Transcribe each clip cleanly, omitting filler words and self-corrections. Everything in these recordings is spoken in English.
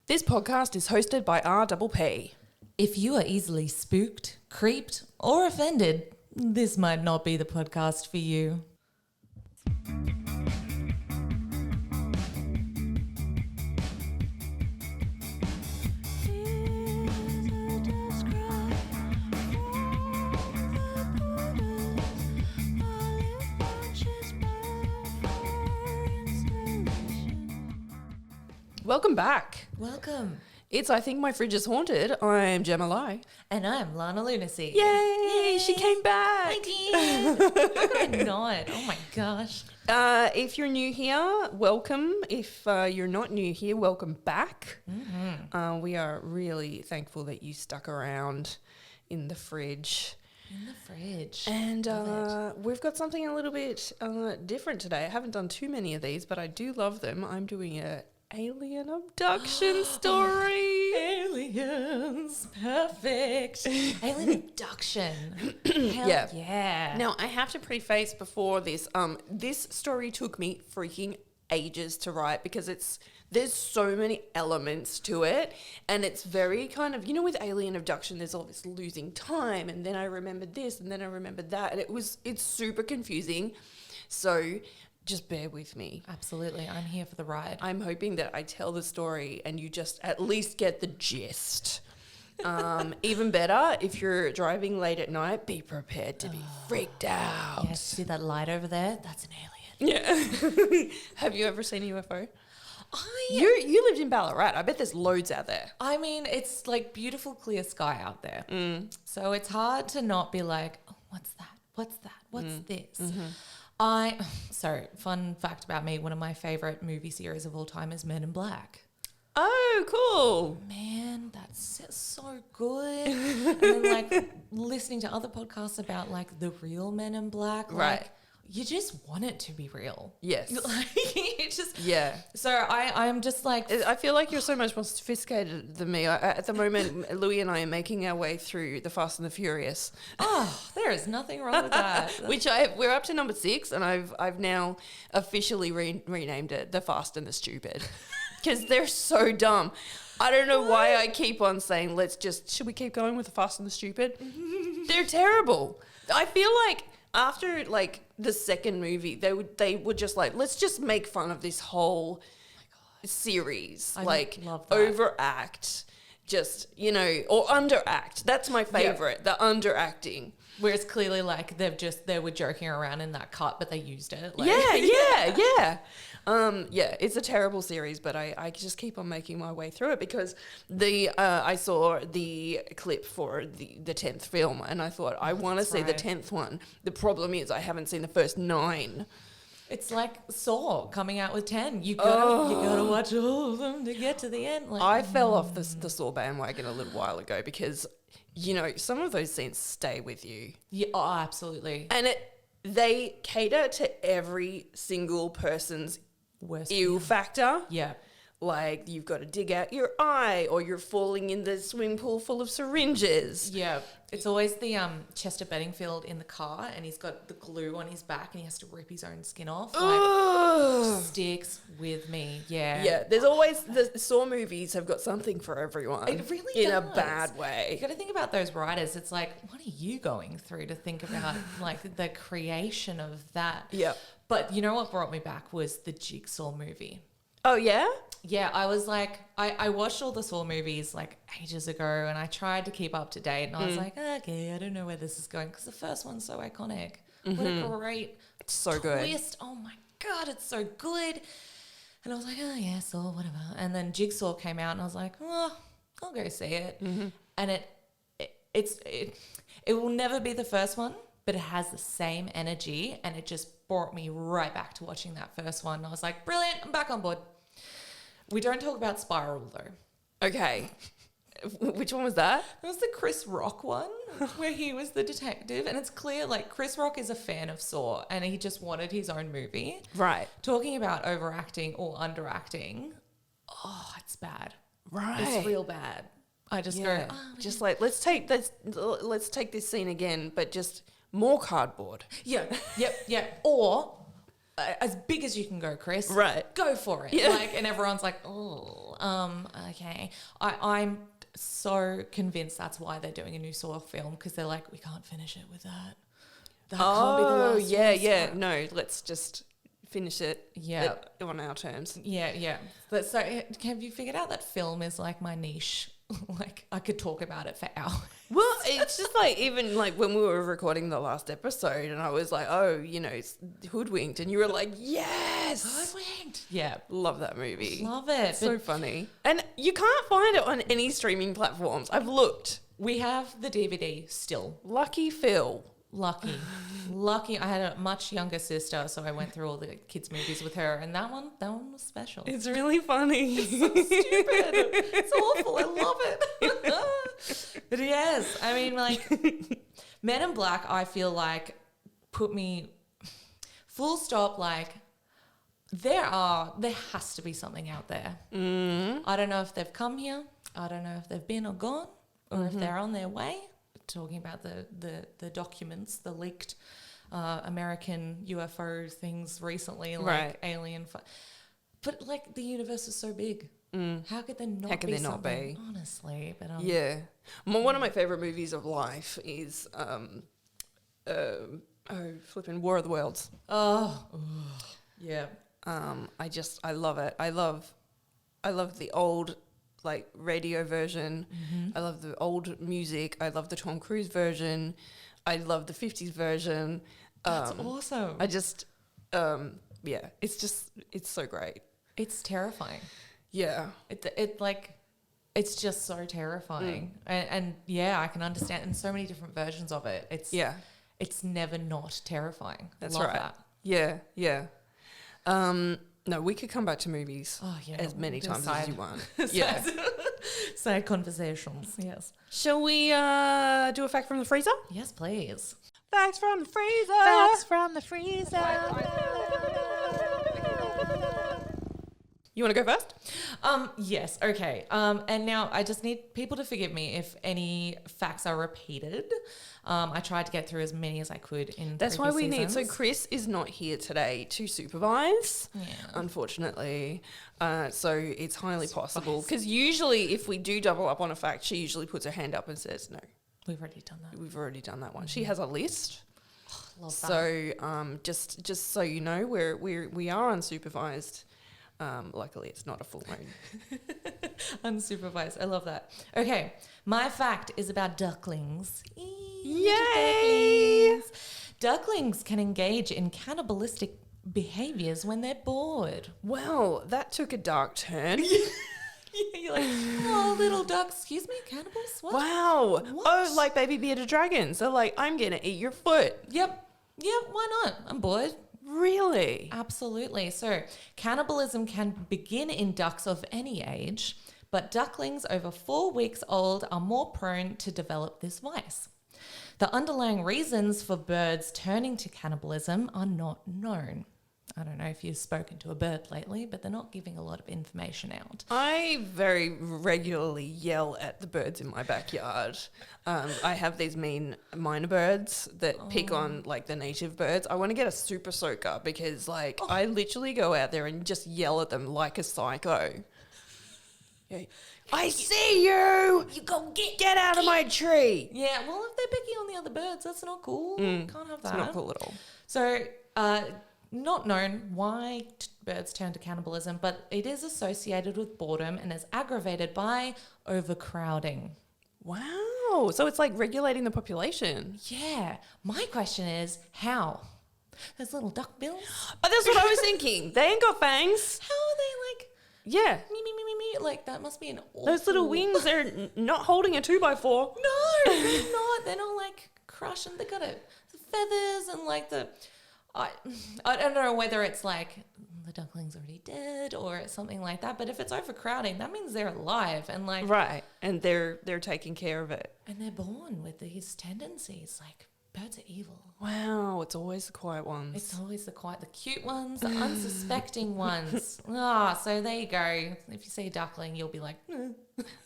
This podcast is hosted by RPP. If you are easily spooked, creeped, or offended, this might not be the podcast for you. Welcome back. Welcome. It's I Think My Fridge is Haunted. I'm Gemma Lai. And I'm Lana Lunacy. Yay! She came back. I did. How could I not? Oh my gosh. If you're new here, welcome. If you're not new here, welcome back. Mm-hmm. We are really thankful that you stuck around in the fridge. In the fridge. And we've got something a little bit different today. I haven't done too many of these, but I do love them. I'm doing a alien abduction story. Aliens. Perfect. Alien abduction. Hell Yeah. yeah. Now, I have to preface before this, this story took me freaking ages to write because there's so many elements to it, and it's very kind of, with alien abduction, there's all this losing time, and then I remembered this, and then I remembered that, and it's super confusing. So just bear with me. Absolutely. I'm here for the ride. I'm hoping that I tell the story and you just at least get the gist. Even better, if you're driving late at night, be prepared to be freaked out. Yes, see that light over there? That's an alien. Yeah. Have you ever seen a UFO? You lived in Ballarat. I bet there's loads out there. I mean, it's like beautiful clear sky out there. So it's hard to not be like, oh, what's that? What's that? What's this? So fun fact about me, one of my favorite movie series of all time is Men in Black. Oh, cool. Man, that's so good. And then like listening to other podcasts about like the real Men in Black. Right. Like, you just want it to be real. Yes. Like, you just, Yeah. So I'm just like, I feel like you're so much more sophisticated than me. At the moment, Louis and I are making our way through The Fast and the Furious. oh, there is nothing wrong with that. Which we're up to number 6, and I've now officially renamed it The Fast and the Stupid because they're so dumb. I don't know why I keep on saying should we keep going with The Fast and the Stupid? They're terrible. I feel like after like the second movie, they would just like, let's just make fun of this whole series. I like love that. overact, just, or underact. That's my favorite, the underacting. Where it's clearly like they were joking around in that cut, but they used it. Like. Yeah. It's a terrible series, but I just keep on making my way through it because I saw the clip for the 10th film and I thought, I want to see the 10th one. The problem is I haven't seen the first 9. It's like Saw coming out with 10. You gotta watch all of them to get to the end. Like, I fell off the Saw bandwagon a little while ago because, some of those scenes stay with you. Yeah, oh, absolutely. And they cater to every single person's Worst ew factor. Yeah. Like you've got to dig out your eye or you're falling in the swimming pool full of syringes. Yeah. It's always the Chester Bedingfield in the car and he's got the glue on his back and he has to rip his own skin off. Like, sticks with me. Yeah. Yeah. There's always the Saw movies have got something for everyone. It really in does. a bad way. You got to think about those writers. It's like, what are you going through to think about like the creation of that? Yeah. But you know what brought me back was the Jigsaw movie. Oh, yeah? Yeah, I was like, I watched all the Saw movies like ages ago and I tried to keep up to date and I was like, okay, I don't know where this is going because the first one's so iconic. What a great so good. twist. Oh my God, it's so good. And I was like, oh yeah, Saw, whatever. And then Jigsaw came out and I was like, oh, I'll go see it. And it will never be the first one, but it has the same energy and it just brought me right back to watching that first one. I was like, brilliant, I'm back on board. We don't talk about Spiral though. Okay. Which one was that? It was the Chris Rock one where he was the detective and it's clear like Chris Rock is a fan of Saw and he just wanted his own movie. Right. Talking about overacting or underacting, oh, it's bad. Right. It's real bad. I just go, just like, let's take this scene again, but just more cardboard. Yeah. Or as big as you can go, Chris. Right. Go for it. Yeah. Like, and everyone's like, oh. Okay. I'm so convinced that's why they're doing a new Saw film, because they're like, we can't finish it with that. That can't be the last one. No, let's just finish it on our terms. Yeah. But so have you figured out that film is like my niche? Like I could talk about it for hours. Well, it's just like, even like when we were recording the last episode and I was like, oh, it's Hoodwinked, and you were like, yes. Hoodwinked. Yeah. Love that movie. Love it. It's so funny. And you can't find it on any streaming platforms. I've looked. We have the DVD still. Lucky Phil. Lucky. I had a much younger sister, so I went through all the kids' movies with her, and that one was special. It's really funny. It's so stupid. It's awful. I love it. But yes, I mean, like, Men in Black, I feel like put me full stop. Like, there has to be something out there. I don't know if they've come here. I don't know if they've been or gone, or if they're on their way. Talking about the documents, the leaked American UFO things recently, like alien. But like, the universe is so big. How could there not be something? Honestly, but one of my favorite movies of life is flipping War of the Worlds. Yeah. I love it. I love the old, like, radio version. I love the old music. I love the Tom Cruise version. I love the 50s version. That's awesome. I just it's so great. It's terrifying. Yeah. It's just so terrifying. And I can understand in so many different versions of it. It's never not terrifying. That's love right. That. Yeah. No, we could come back to movies as many times as you want. Yeah. Side conversations, yes. Shall we do a fact from the freezer? Yes, please. Facts from the freezer. Facts from the freezer. You want to go first? Yes, okay. And now I just need people to forgive me if any facts are repeated. I tried to get through as many as I could in That's why we seasons. need. So Chris is not here today to supervise, unfortunately. So it's highly possible, because usually if we do double up on a fact, she usually puts her hand up and says, no. We've already done that. We've already done that one. She has a list. Love so just so you know, we are unsupervised. Luckily, it's not a full moon. Unsupervised. I love that. Okay, my fact is about ducklings. Yay! Ducklings can engage in cannibalistic behaviors when they're bored. Well, that took a dark turn. You're like, oh, little duck, excuse me, cannibals? What? Wow. What? Oh, like baby bearded dragons. They're like, I'm going to eat your foot. Yep, why not? I'm bored. Really? Absolutely. So cannibalism can begin in ducks of any age, but ducklings over 4 weeks old are more prone to develop this vice. The underlying reasons for birds turning to cannibalism are not known. I don't know if you've spoken to a bird lately, but they're not giving a lot of information out. I very regularly yell at the birds in my backyard. I have these mean minor birds that pick on, like, the native birds. I want to get a super soaker because, like, I literally go out there and just yell at them like a psycho. Yeah. I see you! You go get out of my tree! Yeah, well, if they're picking on the other birds, that's not cool. Can't have that. It's not cool at all. So, not known why birds turn to cannibalism, but it is associated with boredom and is aggravated by overcrowding. Wow. So it's like regulating the population. Yeah. My question is, how? Those little duck bills? Oh, that's what I was thinking. They ain't got fangs. How are they like... Yeah. Me. Like, that must be an awful... Those little wings are not holding a 2x4. No, they're not. They're not, like, crushing. They got the feathers and, like, the... I don't know whether it's like the duckling's already dead or something like that, but if it's overcrowding, that means they're alive and like... Right, and they're taking care of it. And they're born with these tendencies, like birds are evil. Wow, it's always the quiet ones. It's always the cute ones, the unsuspecting ones. So there you go. If you see a duckling, you'll be like...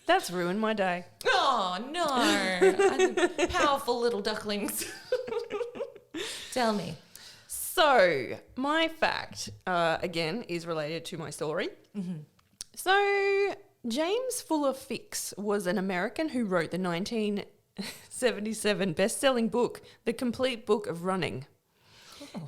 That's ruined my day. Oh, no. Powerful little ducklings. Tell me. So, my fact, again, is related to my story. So James Fuller Fix was an American who wrote the 1977 best-selling book, The Complete Book of Running.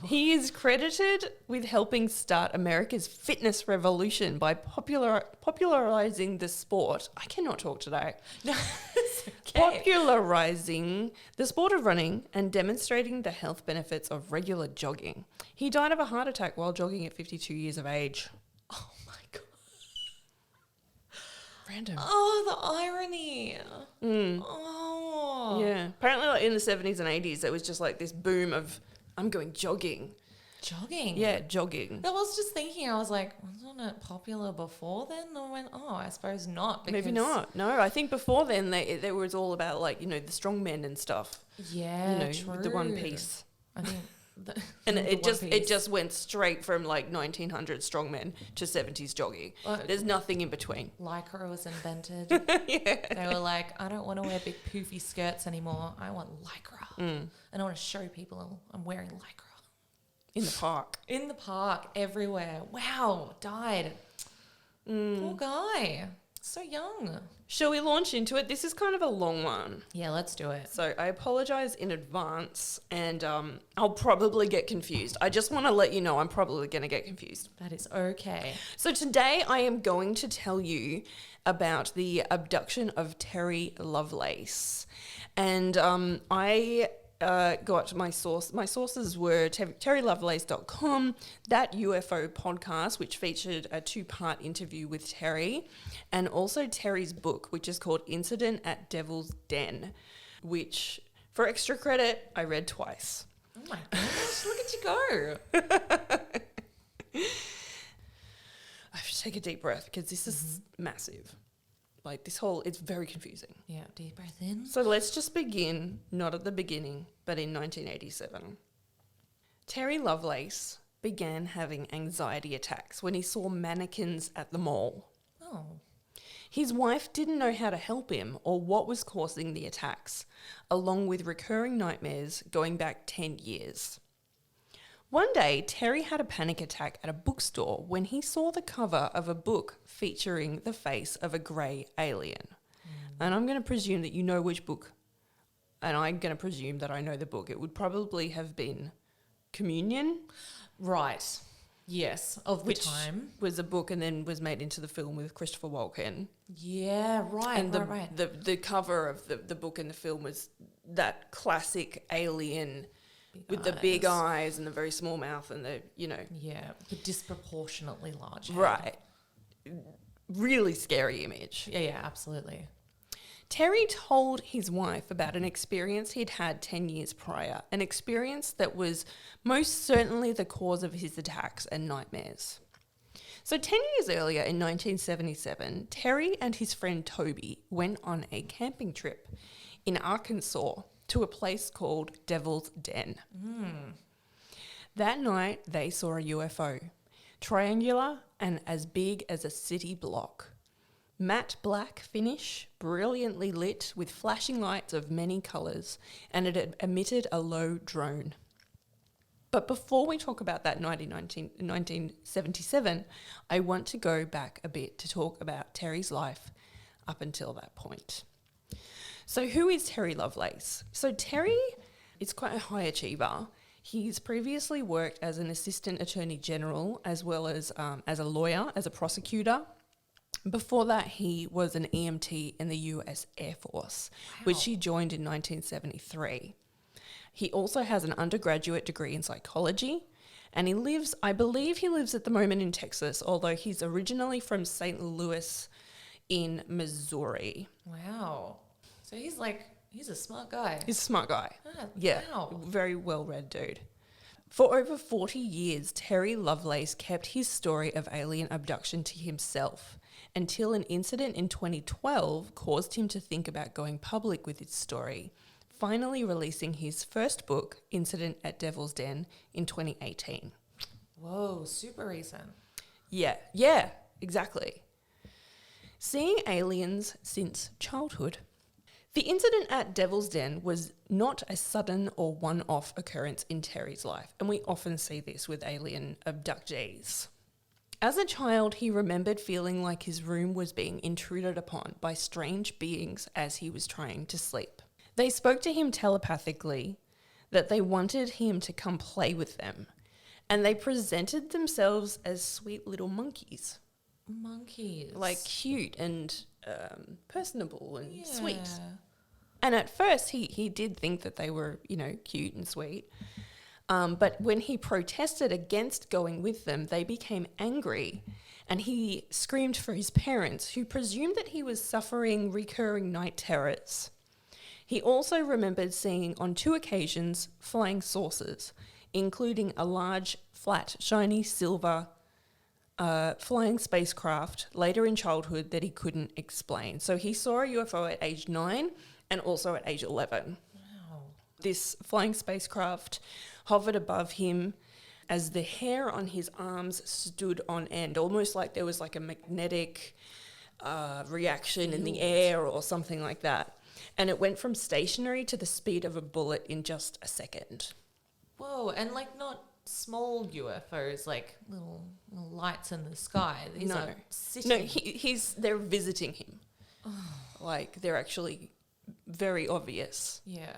He is credited with helping start America's fitness revolution by popularizing the sport. I cannot talk today. No, it's okay. Popularizing the sport of running and demonstrating the health benefits of regular jogging. He died of a heart attack while jogging at 52 years of age. Oh my God. Random. Oh, the irony. Mm. Oh. Yeah. Apparently like in the 70s and 80s, there was just like this boom of, I'm going jogging. Jogging? Yeah, jogging. I was just thinking, I was like, wasn't it popular before then? And I went, oh, I suppose not. Maybe not. No, I think before then there was all about like, you know, the strong men and stuff. Yeah, you know, true. the one piece. I think... And it just went straight from like 1900 strongmen to 70s jogging. There's nothing in between. Lycra was invented. Yeah. They were like, I don't want to wear big poofy skirts anymore. I want Lycra. And I want to show people I'm wearing Lycra. In the park. In the park, everywhere. Wow, died. Poor guy. So young. Shall we launch into it? This is kind of a long one. Yeah, let's do it. So I apologise in advance and I'll probably get confused. I just want to let you know I'm probably going to get confused. That is okay. So today I am going to tell you about the abduction of Terry Lovelace. And I got my source. My sources were terrylovelace.com, that UFO podcast, which featured a 2-part interview with Terry, and also Terry's book, which is called Incident at Devil's Den, which, for extra credit, I read twice. Oh my gosh, look at you go. I have to take a deep breath because this is massive. Like it's very confusing. Yeah, deep breath in. So let's just begin, not at the beginning, but in 1987. Terry Lovelace began having anxiety attacks when he saw mannequins at the mall. Oh. His wife didn't know how to help him or what was causing the attacks, along with recurring nightmares going back 10 years. One day, Terry had a panic attack at a bookstore when he saw the cover of a book featuring the face of a grey alien. And I'm going to presume that you know which book, and I'm going to presume that I know the book. It would probably have been Communion. Right. Yes, of the time. Which was a book and then was made into the film with Christopher Walken. Yeah, right, and right. The cover of the book and the film was that classic alien with the big eyes and the very small mouth and the, you know. Yeah, the disproportionately large head. Right. Really scary image. Yeah, absolutely. Terry told his wife about an experience he'd had 10 years prior, an experience that was most certainly the cause of his attacks and nightmares. So 10 years earlier in 1977, Terry and his friend Toby went on a camping trip in Arkansas to a place called Devil's Den. That night, they saw a UFO, triangular and as big as a city block. Matte black finish, brilliantly lit with flashing lights of many colours, and it had emitted a low drone. But before we talk about that night in 1977, I want to go back a bit to talk about Terry's life up until that point. So who is Terry Lovelace? So Terry is quite a high achiever. He's previously worked as an assistant attorney general as well as a lawyer, as a prosecutor. Before that, he was an EMT in the US Air Force, which he joined in 1973. He also has an undergraduate degree in psychology, and I believe he lives at the moment in Texas, although he's originally from St. Louis in Missouri. Wow. So he's a smart guy. He's a smart guy. Ah, Yeah, wow. very well-read dude. For over 40 years, Terry Lovelace kept his story of alien abduction to himself until an incident in 2012 caused him to think about going public with his story, finally releasing his first book, Incident at Devil's Den, in 2018. Whoa, super recent. Yeah, exactly. Seeing aliens since childhood. The incident at Devil's Den was not a sudden or one-off occurrence in Terry's life, and we often see this with alien abductees. As a child, he remembered feeling like his room was being intruded upon by strange beings as he was trying to sleep. They spoke to him telepathically that they wanted him to come play with them, and they presented themselves as sweet little monkeys. Monkeys. Like cute and personable and sweet. Yeah. And at first he did think that they were, cute and sweet. But when he protested against going with them, they became angry and he screamed for his parents, who presumed that he was suffering recurring night terrors. He also remembered seeing on 2 occasions flying saucers, including a large, flat, shiny silver flying spacecraft later in childhood that he couldn't explain. So he saw a UFO at age 9 and also at age 11. Wow. This flying spacecraft hovered above him as the hair on his arms stood on end, almost like there was like a magnetic reaction in the air or something like that. And it went from stationary to the speed of a bullet in just a second. Whoa, and like not small UFOs, like little lights in the sky. These are sitting. No, they're visiting him. Like they're actually very obvious. Yeah.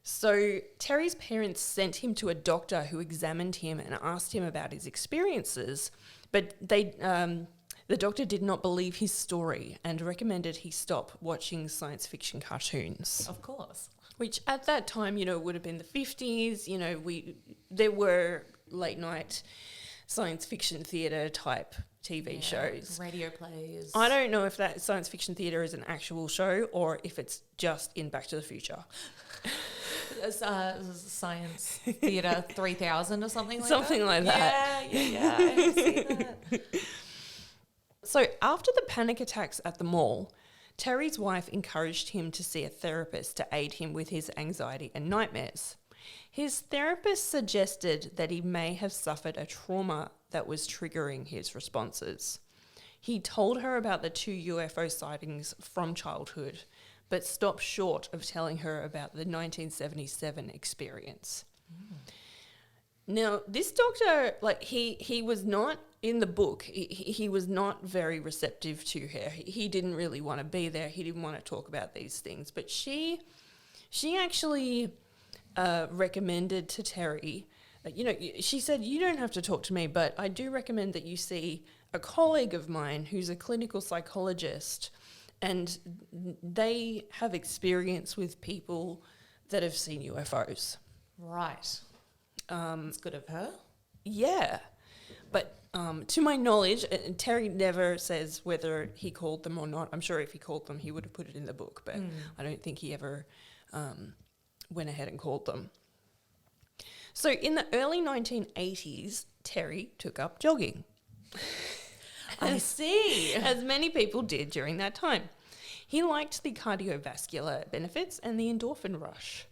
So Terry's parents sent him to a doctor who examined him and asked him about his experiences, but the doctor did not believe his story and recommended he stop watching science fiction cartoons. Of course. Which at that time, would have been the 50s. There were late night science fiction theatre type TV shows. Radio plays. I don't know if that science fiction theatre is an actual show or if it's just in Back to the Future. Science Theatre 3000 or something like that. Something like that. Yeah, I can see that. So after the panic attacks at the mall, Terry's wife encouraged him to see a therapist to aid him with his anxiety and nightmares. His therapist suggested that he may have suffered a trauma that was triggering his responses. He told her about the 2 UFO sightings from childhood, but stopped short of telling her about the 1977 experience. Now, this doctor, he was not in the book. He was not very receptive to her. He didn't really want to be there. He didn't want to talk about these things. But she actually recommended to Terry, she said, you don't have to talk to me, but I do recommend that you see a colleague of mine who's a clinical psychologist, and they have experience with people that have seen UFOs. Right. It's good of her. Yeah. But to my knowledge, and Terry never says whether he called them or not. I'm sure if he called them, he would have put it in the book, but I don't think he ever went ahead and called them. So in the early 1980s, Terry took up jogging. I see. As many people did during that time. He liked the cardiovascular benefits and the endorphin rush.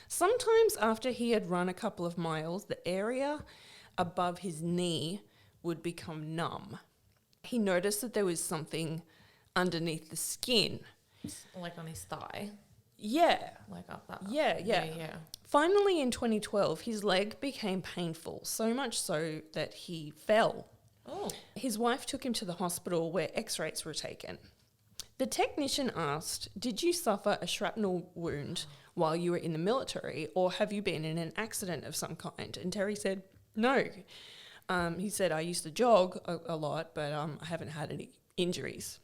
Sometimes after he had run a couple of miles, the area above his knee would become numb. He noticed that there was something underneath the skin. Like on his thigh. Yeah. Like up that. Yeah. Finally, in 2012, his leg became painful, so much so that he fell. Oh. His wife took him to the hospital where x-rays were taken. The technician asked, did you suffer a shrapnel wound while you were in the military, or have you been in an accident of some kind? And Terry said, no. He said, I used to jog a lot, but I haven't had any injuries.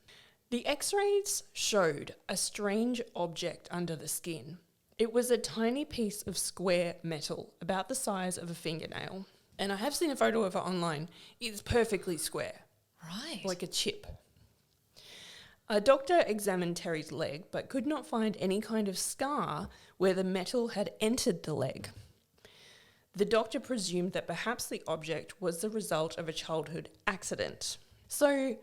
The x-rays showed a strange object under the skin. It was a tiny piece of square metal, about the size of a fingernail. And I have seen a photo of it online. It's perfectly square. Right. Like a chip. A doctor examined Terry's leg, but could not find any kind of scar where the metal had entered the leg. The doctor presumed that perhaps the object was the result of a childhood accident. So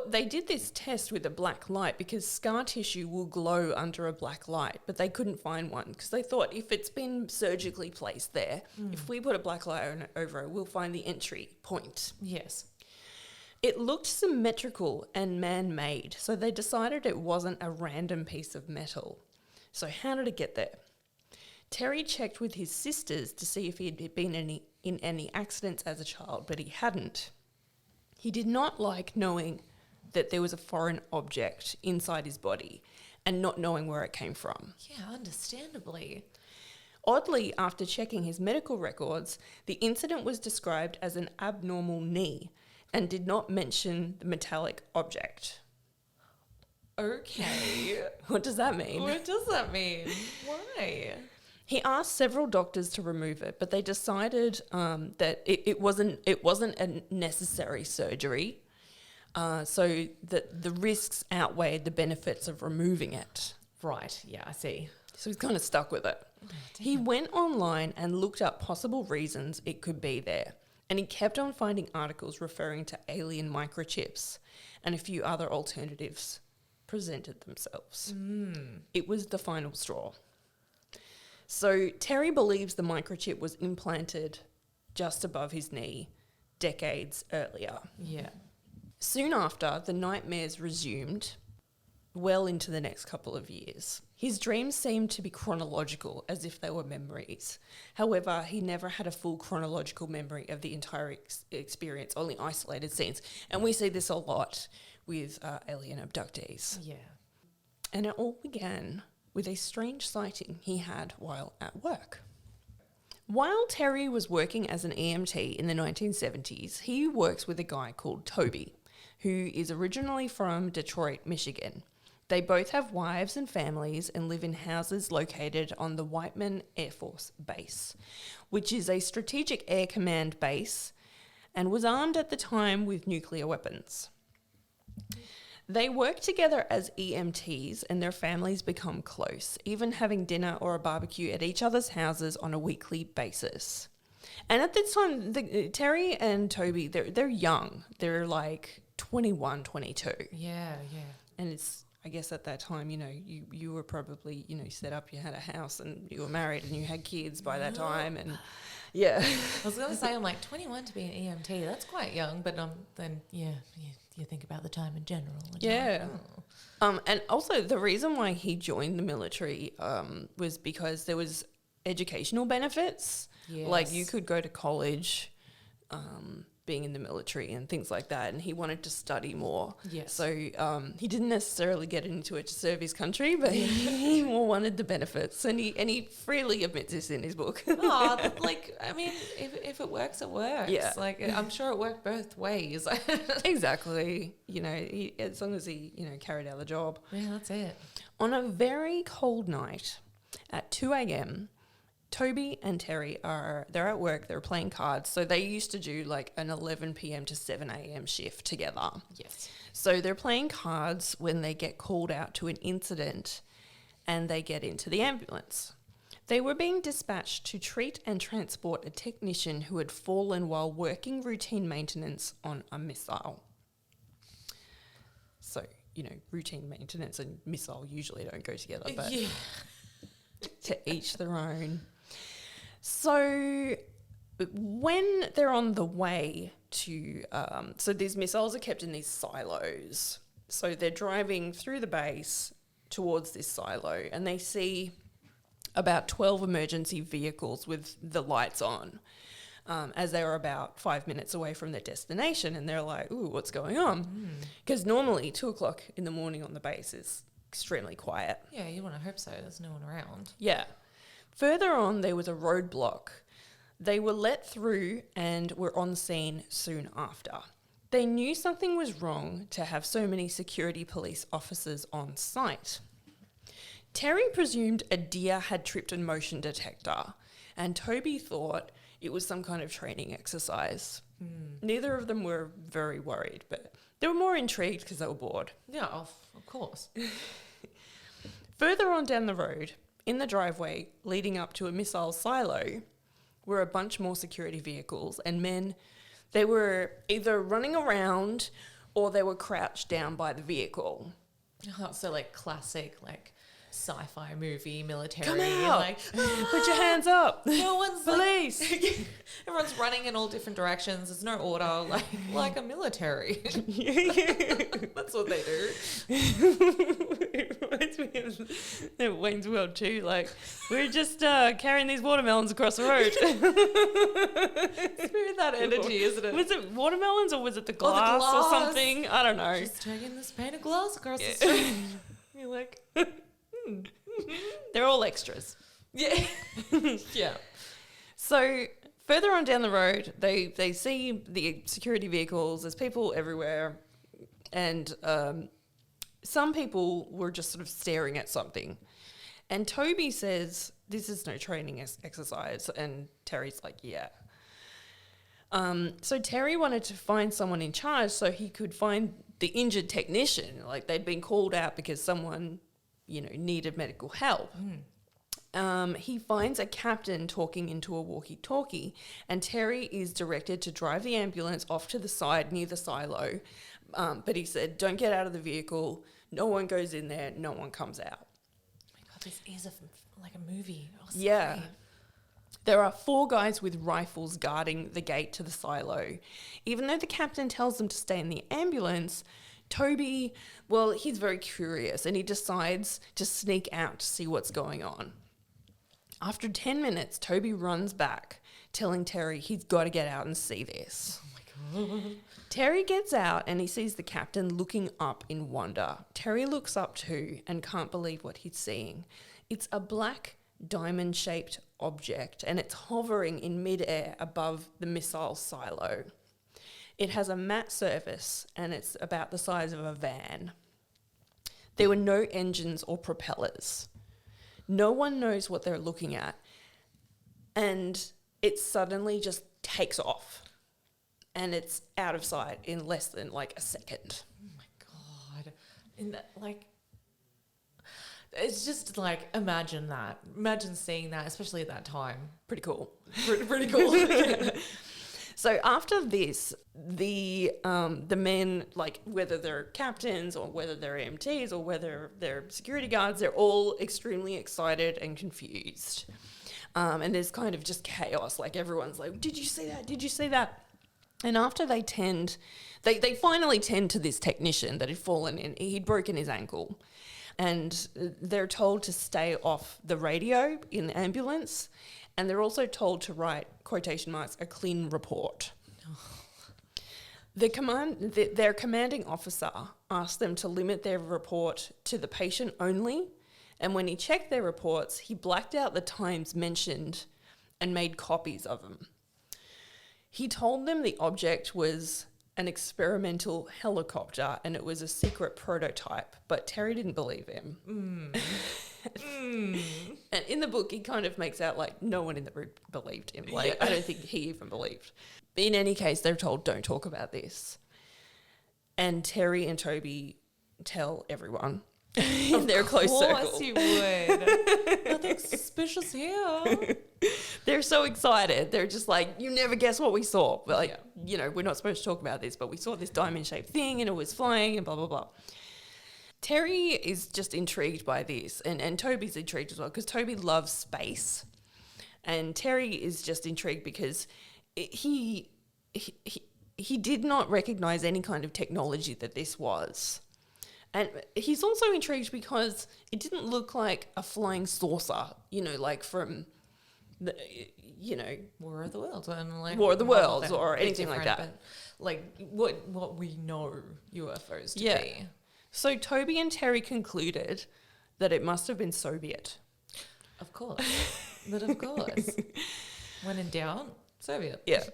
they did this test with a black light because scar tissue will glow under a black light, but they couldn't find one because they thought if it's been surgically placed there, if we put a black light over it, we'll find the entry point. Yes. It looked symmetrical and man-made, so they decided it wasn't a random piece of metal. So how did it get there? Terry checked with his sisters to see if he had been in any accidents as a child, but he hadn't. He did not like knowing that there was a foreign object inside his body and not knowing where it came from. Yeah, understandably. Oddly, after checking his medical records, the incident was described as an abnormal knee and did not mention the metallic object. Okay. What does that mean? What does that mean? Why? He asked several doctors to remove it, but they decided that it wasn't a necessary surgery, so that the risks outweighed the benefits of removing it. Right, yeah, I see. So he's kind of stuck with it. Oh, He went online and looked up possible reasons it could be there, and he kept on finding articles referring to alien microchips, and a few other alternatives presented themselves. It was the final straw. So Terry believes the microchip was implanted just above his knee decades earlier. Yeah. Soon after, the nightmares resumed well into the next couple of years. His dreams seemed to be chronological, as if they were memories. However, he never had a full chronological memory of the entire experience, only isolated scenes. And we see this a lot with alien abductees. Yeah. And it all began with a strange sighting he had while at work. While Terry was working as an EMT in the 1970s, he works with a guy called Toby, who is originally from Detroit, Michigan. They both have wives and families and live in houses located on the Whiteman Air Force Base, which is a strategic air command base and was armed at the time with nuclear weapons. They work together as EMTs and their families become close, even having dinner or a barbecue at each other's houses on a weekly basis. And at this time, Terry and Toby, they're young. They're like 21, 22. Yeah. And it's, I guess at that time, you were probably, set up, you had a house and you were married and you had kids by that time. And yeah. I was going to say, I'm like 21 to be an EMT. That's quite young, but then you think about the time in general. And Yeah. like, oh. And also the reason why he joined the military was because there was educational benefits. Yes. Like you could go to college being in the military and things like that, and he wanted to study more. Yes. So he didn't necessarily get into it to serve his country, but he more wanted the benefits, and he freely admits this in his book. Oh, like, I mean, if it works, it works. Yeah. Like, I'm sure it worked both ways. Exactly. As long as he, carried out the job. Yeah, that's it. On a very cold night at 2 a.m., Toby and Terry they're at work, they're playing cards. So they used to do like an 11 p.m. to 7 a.m. shift together. Yes. So they're playing cards when they get called out to an incident and they get into the ambulance. They were being dispatched to treat and transport a technician who had fallen while working routine maintenance on a missile. So, routine maintenance and missile usually don't go together, but Yeah. to each their own. So when they're on the way to, so these missiles are kept in these silos. So they're driving through the base towards this silo and they see about 12 emergency vehicles with the lights on as they were about 5 minutes away from their destination. And they're like, ooh, what's going on? Because normally 2 o'clock in the morning on the base is extremely quiet. Yeah, you want to hope so. There's no one around. Yeah. Further on, there was a roadblock. They were let through and were on scene soon after. They knew something was wrong to have so many security police officers on site. Terry presumed a deer had tripped a motion detector, and Toby thought it was some kind of training exercise. Neither of them were very worried, but they were more intrigued because they were bored. Yeah, of course. Further on down the road, in the driveway leading up to a missile silo, were a bunch more security vehicles and men. They were either running around or they were crouched down by the vehicle. Oh, so like classic, like sci-fi movie, military. Come and out! like, Put your hands up! no one's Police! Everyone's running in all different directions. There's no order, like a military. That's what they do. It reminds me Wayne's World too. Like, we're just carrying these watermelons across the road. It's very that energy, isn't it? Was it watermelons or was it the glass, or something? I don't know. Just taking this pane of glass across the street. You're like, they're all extras. Yeah. Yeah. So further on down the road, they see the security vehicles. There's people everywhere, and some people were just sort of staring at something. And Toby says, "This is no training exercise," and Terry's like, "Yeah." So Terry wanted to find someone in charge so he could find the injured technician. Like, they'd been called out because someone, needed medical help. He finds a captain talking into a walkie-talkie, and Terry is directed to drive the ambulance off to the side near the silo. But he said, "Don't get out of the vehicle. No one goes in there. No one comes out." Oh my God, this is like a movie. Oh, Yeah. sorry. There are 4 guys with rifles guarding the gate to the silo. Even though the captain tells them to stay in the ambulance, Toby, well, he's very curious and he decides to sneak out to see what's going on. After 10 minutes, Toby runs back, telling Terry he's got to get out and see this. Oh my God. Terry gets out and he sees the captain looking up in wonder. Terry looks up too and can't believe what he's seeing. It's a black diamond-shaped object and it's hovering in mid-air above the missile silo. It has a matte surface and it's about the size of a van. There were no engines or propellers. No one knows what they're looking at, and it suddenly just takes off, and it's out of sight in less than like a second. Oh my God. It's just like, imagine that. Imagine seeing that, especially at that time. Pretty cool. Pretty cool. So after this, the men, like whether they're captains or whether they're EMTs or whether they're security guards, they're all extremely excited and confused. And there's kind of just chaos. Like, everyone's like, "Did you see that? Did you see that?" And after they finally tend to this technician that had fallen in. He'd broken his ankle. And they're told to stay off the radio in the ambulance. And they're also told to write, quotation marks, "a clean report." Their commanding officer asked them to limit their report to the patient only. And when he checked their reports, he blacked out the times mentioned and made copies of them. He told them the object was an experimental helicopter and it was a secret prototype, but Terry didn't believe him. And in the book, he kind of makes out like no one in the room believed him. Like, yeah. I don't think he even believed. In any case, they're told, "Don't talk about this." And Terry and Toby tell everyone in their close circle. Of course you would. Nothing suspicious here. They're so excited. They're just like, "You never guess what we saw." But like, we're not supposed to talk about this, but we saw this diamond-shaped thing and it was flying and blah, blah, blah. Terry is just intrigued by this, and Toby's intrigued as well because Toby loves space, and Terry is just intrigued because he did not recognize any kind of technology that this was, and he's also intrigued because it didn't look like a flying saucer, like from the War of the Worlds and like War of the Worlds or anything like that. But like what we know UFOs to be. So Toby and Terry concluded that it must have been Soviet. Of course. But of course. When in doubt, Soviet. Yeah.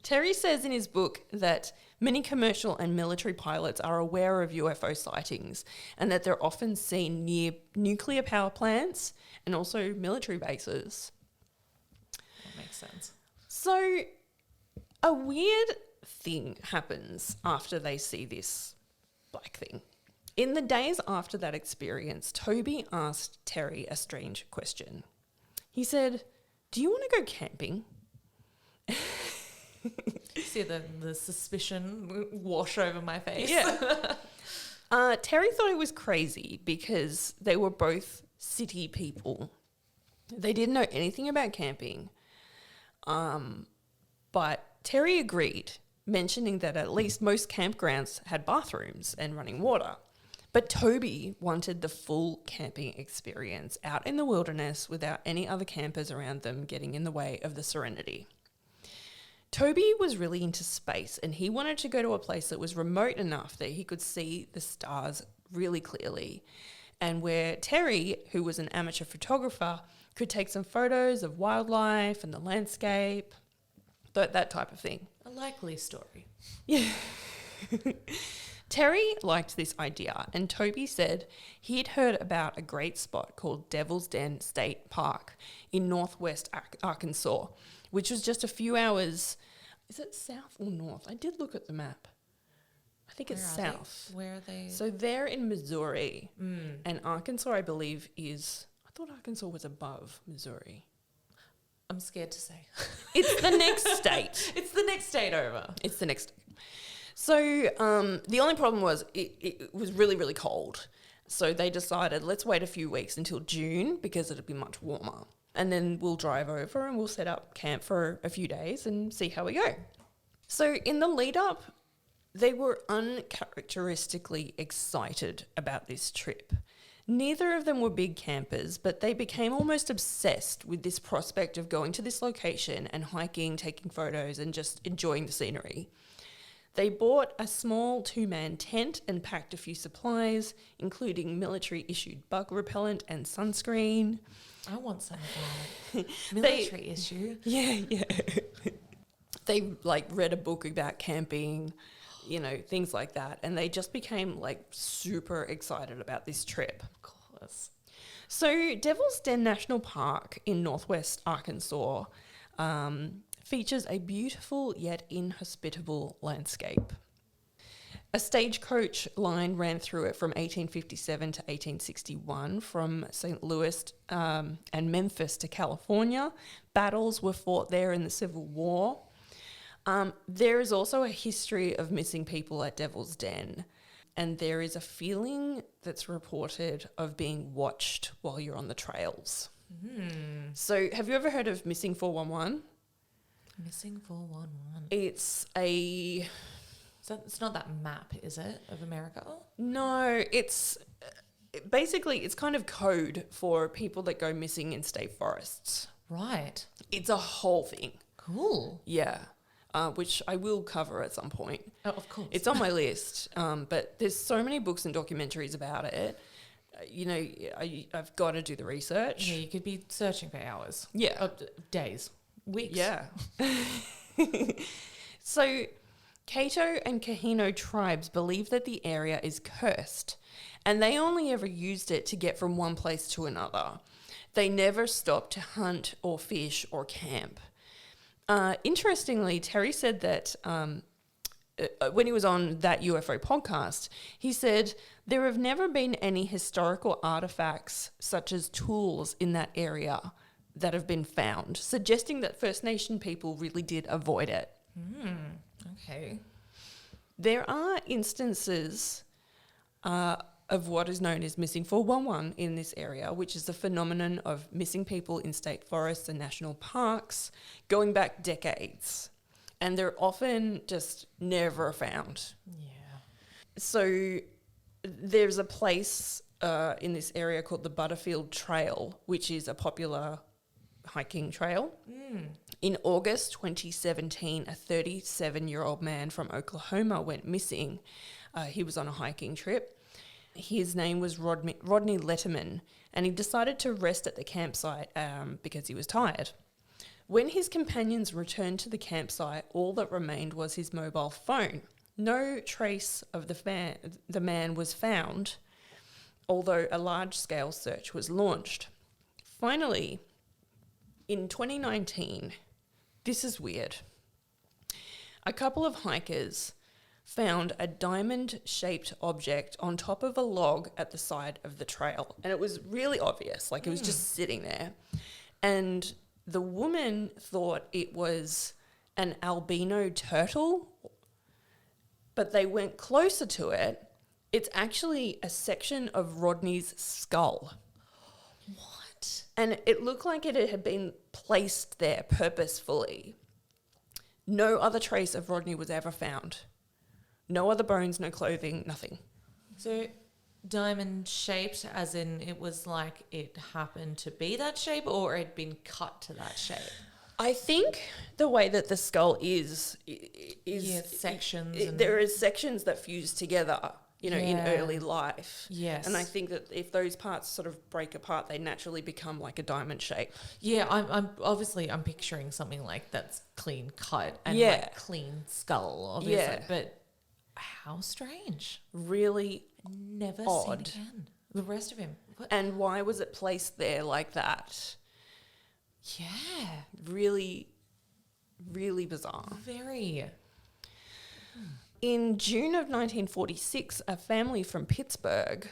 Terry says in his book that many commercial and military pilots are aware of UFO sightings and that they're often seen near nuclear power plants and also military bases. That makes sense. So a weird thing happens after they see this black thing. In the days after that experience, Toby asked Terry a strange question. He said, "Do you want to go camping?" See the suspicion wash over my face. Yeah. Terry thought it was crazy because they were both city people. They didn't know anything about camping. But Terry agreed, mentioning that at least most campgrounds had bathrooms and running water. But Toby wanted the full camping experience out in the wilderness without any other campers around them getting in the way of the serenity. Toby was really into space, and he wanted to go to a place that was remote enough that he could see the stars really clearly, and where Terry, who was an amateur photographer, could take some photos of wildlife and the landscape, that type of thing. A likely story. Yeah. Terry liked this idea, and Toby said he'd heard about a great spot called Devil's Den State Park in northwest Arkansas, which was just a few hours. Is it south or north? I did look at the map. I think it's south. Where are they? So they're in Missouri, and Arkansas, I believe, is... I thought Arkansas was above Missouri. I'm scared to say. It's the next state. It's the next state over. It's the next state. So the only problem was it was really, really cold. So they decided, let's wait a few weeks until June because it'll be much warmer. And then we'll drive over and we'll set up camp for a few days and see how we go. So in the lead up, they were uncharacteristically excited about this trip. Neither of them were big campers, but they became almost obsessed with this prospect of going to this location and hiking, taking photos, and just enjoying the scenery. They bought a small 2-man tent and packed a few supplies, including military-issued bug repellent and sunscreen. I want some of that. Military issue. Yeah. They read a book about camping, things like that, and they just became super excited about this trip. Of course. So Devil's Den National Park in northwest Arkansas features a beautiful yet inhospitable landscape. A stagecoach line ran through it from 1857 to 1861 from St. Louis and Memphis to California. Battles were fought there in the Civil War. There is also a history of missing people at Devil's Den, and there is a feeling that's reported of being watched while you're on the trails. So have you ever heard of Missing 411? Missing 411. It's not that map, is it, of America? No, it's basically it's kind of code for people that go missing in state forests. Right. It's a whole thing. Cool. Yeah. Which I will cover at some point. Oh, of course. It's on my list, but there's so many books and documentaries about it. I've got to do the research. Yeah, you could be searching for hours. Yeah. Days. Weeks. Yeah. So, Cato and Kahino tribes believe that the area is cursed, and they only ever used it to get from one place to another. They never stopped to hunt or fish or camp. Interestingly, Terry said that when he was on that UFO podcast, he said there have never been any historical artifacts such as tools in that area that have been found, suggesting that First Nation people really did avoid it. Okay. There are instances of what is known as Missing 411 in this area, which is the phenomenon of missing people in state forests and national parks going back decades. And they're often just never found. Yeah. So there's a place in this area called the Butterfield Trail, which is a popular hiking trail. In August 2017, a 37-year-old man from Oklahoma went missing. He was on a hiking trip. His name was Rodney Letterman, and he decided to rest at the campsite because he was tired. When his companions returned to the campsite, all that remained was his mobile phone. No trace of the man was found, although a large-scale search was launched. Finally, in 2019, this is weird, a couple of hikers found a diamond-shaped object on top of a log at the side of the trail. And it was really obvious, it was just sitting there. And the woman thought it was an albino turtle, but they went closer to it. It's actually a section of Rodney's skull. What? And it looked like it had been placed there purposefully. No other trace of Rodney was ever found. No other bones, no clothing, nothing. So Diamond shaped, as in it was like it happened to be that shape, or it had been cut to that shape? I think the way that the skull is sections. there is sections that fuse together, in Yeah. early life. Yes. And I think that if those parts sort of break apart, they naturally become like a diamond shape. Yeah, I'm obviously I'm picturing something like that's clean cut and Yeah. like clean skull, obviously. Yeah. But how strange. Really Never odd. seen again. The rest of him. What? And why was it placed there like that? Yeah. Really, really bizarre. Very. In June of 1946, a family from Pittsburgh,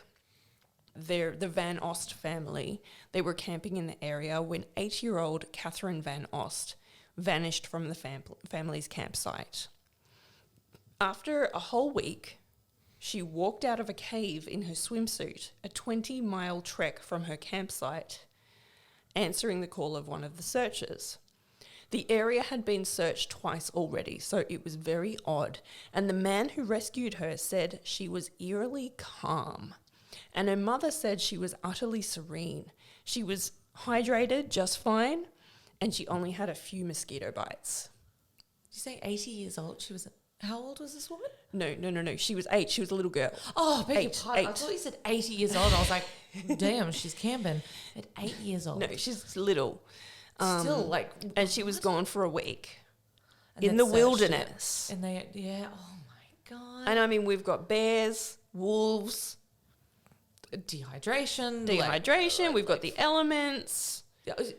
the Van Ost family, they were camping in the area when 8-year-old Catherine Van Ost vanished from the family's campsite. After a whole week, she walked out of a cave in her swimsuit, a 20-mile trek from her campsite, answering the call of one of the searchers. The area had been searched twice already, so it was very odd, and the man who rescued her said she was eerily calm, and her mother said she was utterly serene. She was hydrated just fine, and she only had a few mosquito bites. Did you say 80 years old? She was. How old was this woman? No. She was 8. She was a little girl. Oh, beg your 8, pardon. 8. I thought you said 80 years old. I was like, damn, she's camping at 8 years old. No, she's little. Still, like... And she was gone for a week and in then the searched it. wilderness. And they, yeah, oh my God. And I mean, we've got bears, wolves, Dehydration. we've got the elements.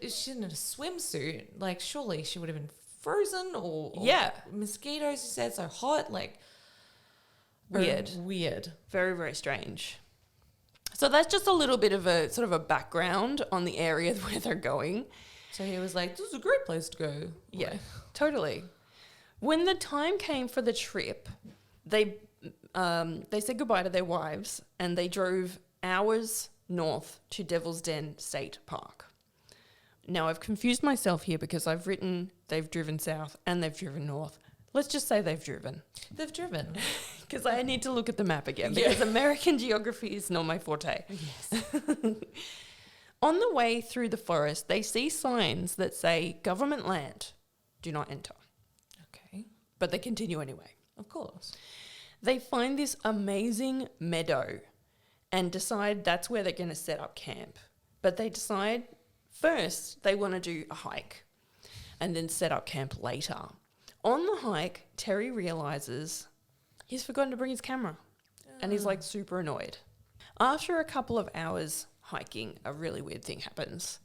She's in a swimsuit. Like, surely she would have been frozen or Yeah. mosquitoes, you said, so hot. Like, Weird. Weird. Very, very strange. So that's just a little bit of a sort of a background on the area where they're going. So he was like, this is a great place to go. Yeah, Like, totally. When the time came for the trip, they said goodbye to their wives and they drove hours north to Devil's Den State Park. Now, I've confused myself here because I've written they've driven south and they've driven north. Let's just say they've driven. they've driven. Because I need to look at the map again Yeah. because American geography is not my forte. Yes. On the way through the forest, they see signs that say government land, do not enter. Okay. But they continue anyway. Of course. They find this amazing meadow and decide that's where they're going to set up camp. But they decide first they want to do a hike and then set up camp later. On the hike, Terry realizes he's forgotten to bring his camera and he's like super annoyed. After a couple of hours hiking, a really weird thing happens.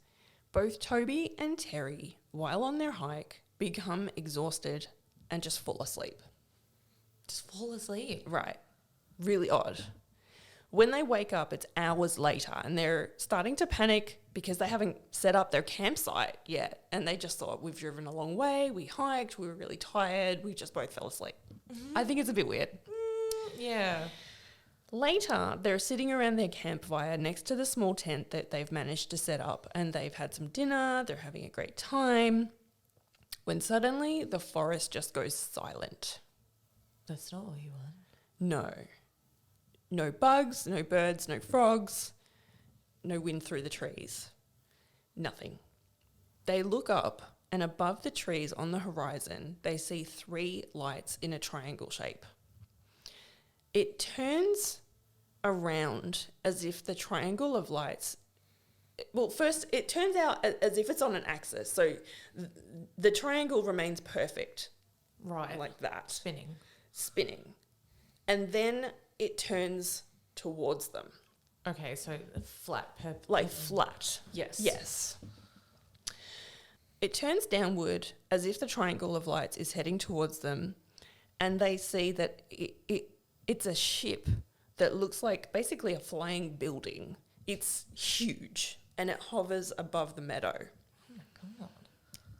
Both Toby and Terry, while on their hike, become exhausted and just fall asleep. Just fall asleep. Right. Really odd. When they wake up, it's hours later and they're starting to panic because they haven't set up their campsite yet. And they just thought, we've driven a long way, we hiked, we were really tired, we just both fell asleep. Mm-hmm. I think it's a bit weird. Yeah. Later, they're sitting around their campfire next to the small tent that they've managed to set up and they've had some dinner, they're having a great time, when suddenly the forest just goes silent. That's not what you want. No. No bugs, no birds, no frogs, no wind through the trees. Nothing. They look up and above the trees on the horizon, they see 3 lights in a triangle shape. It turns around as if the triangle of lights... Well, first, it turns out as if it's on an axis. So the triangle remains perfect. Right. Like that. Spinning. And then it turns towards them. Okay, so flat. Like flat. Yes. Yes. It turns downward as if the triangle of lights is heading towards them, and they see that it's a ship that looks like basically a flying building. It's huge, and it hovers above the meadow. Oh my God.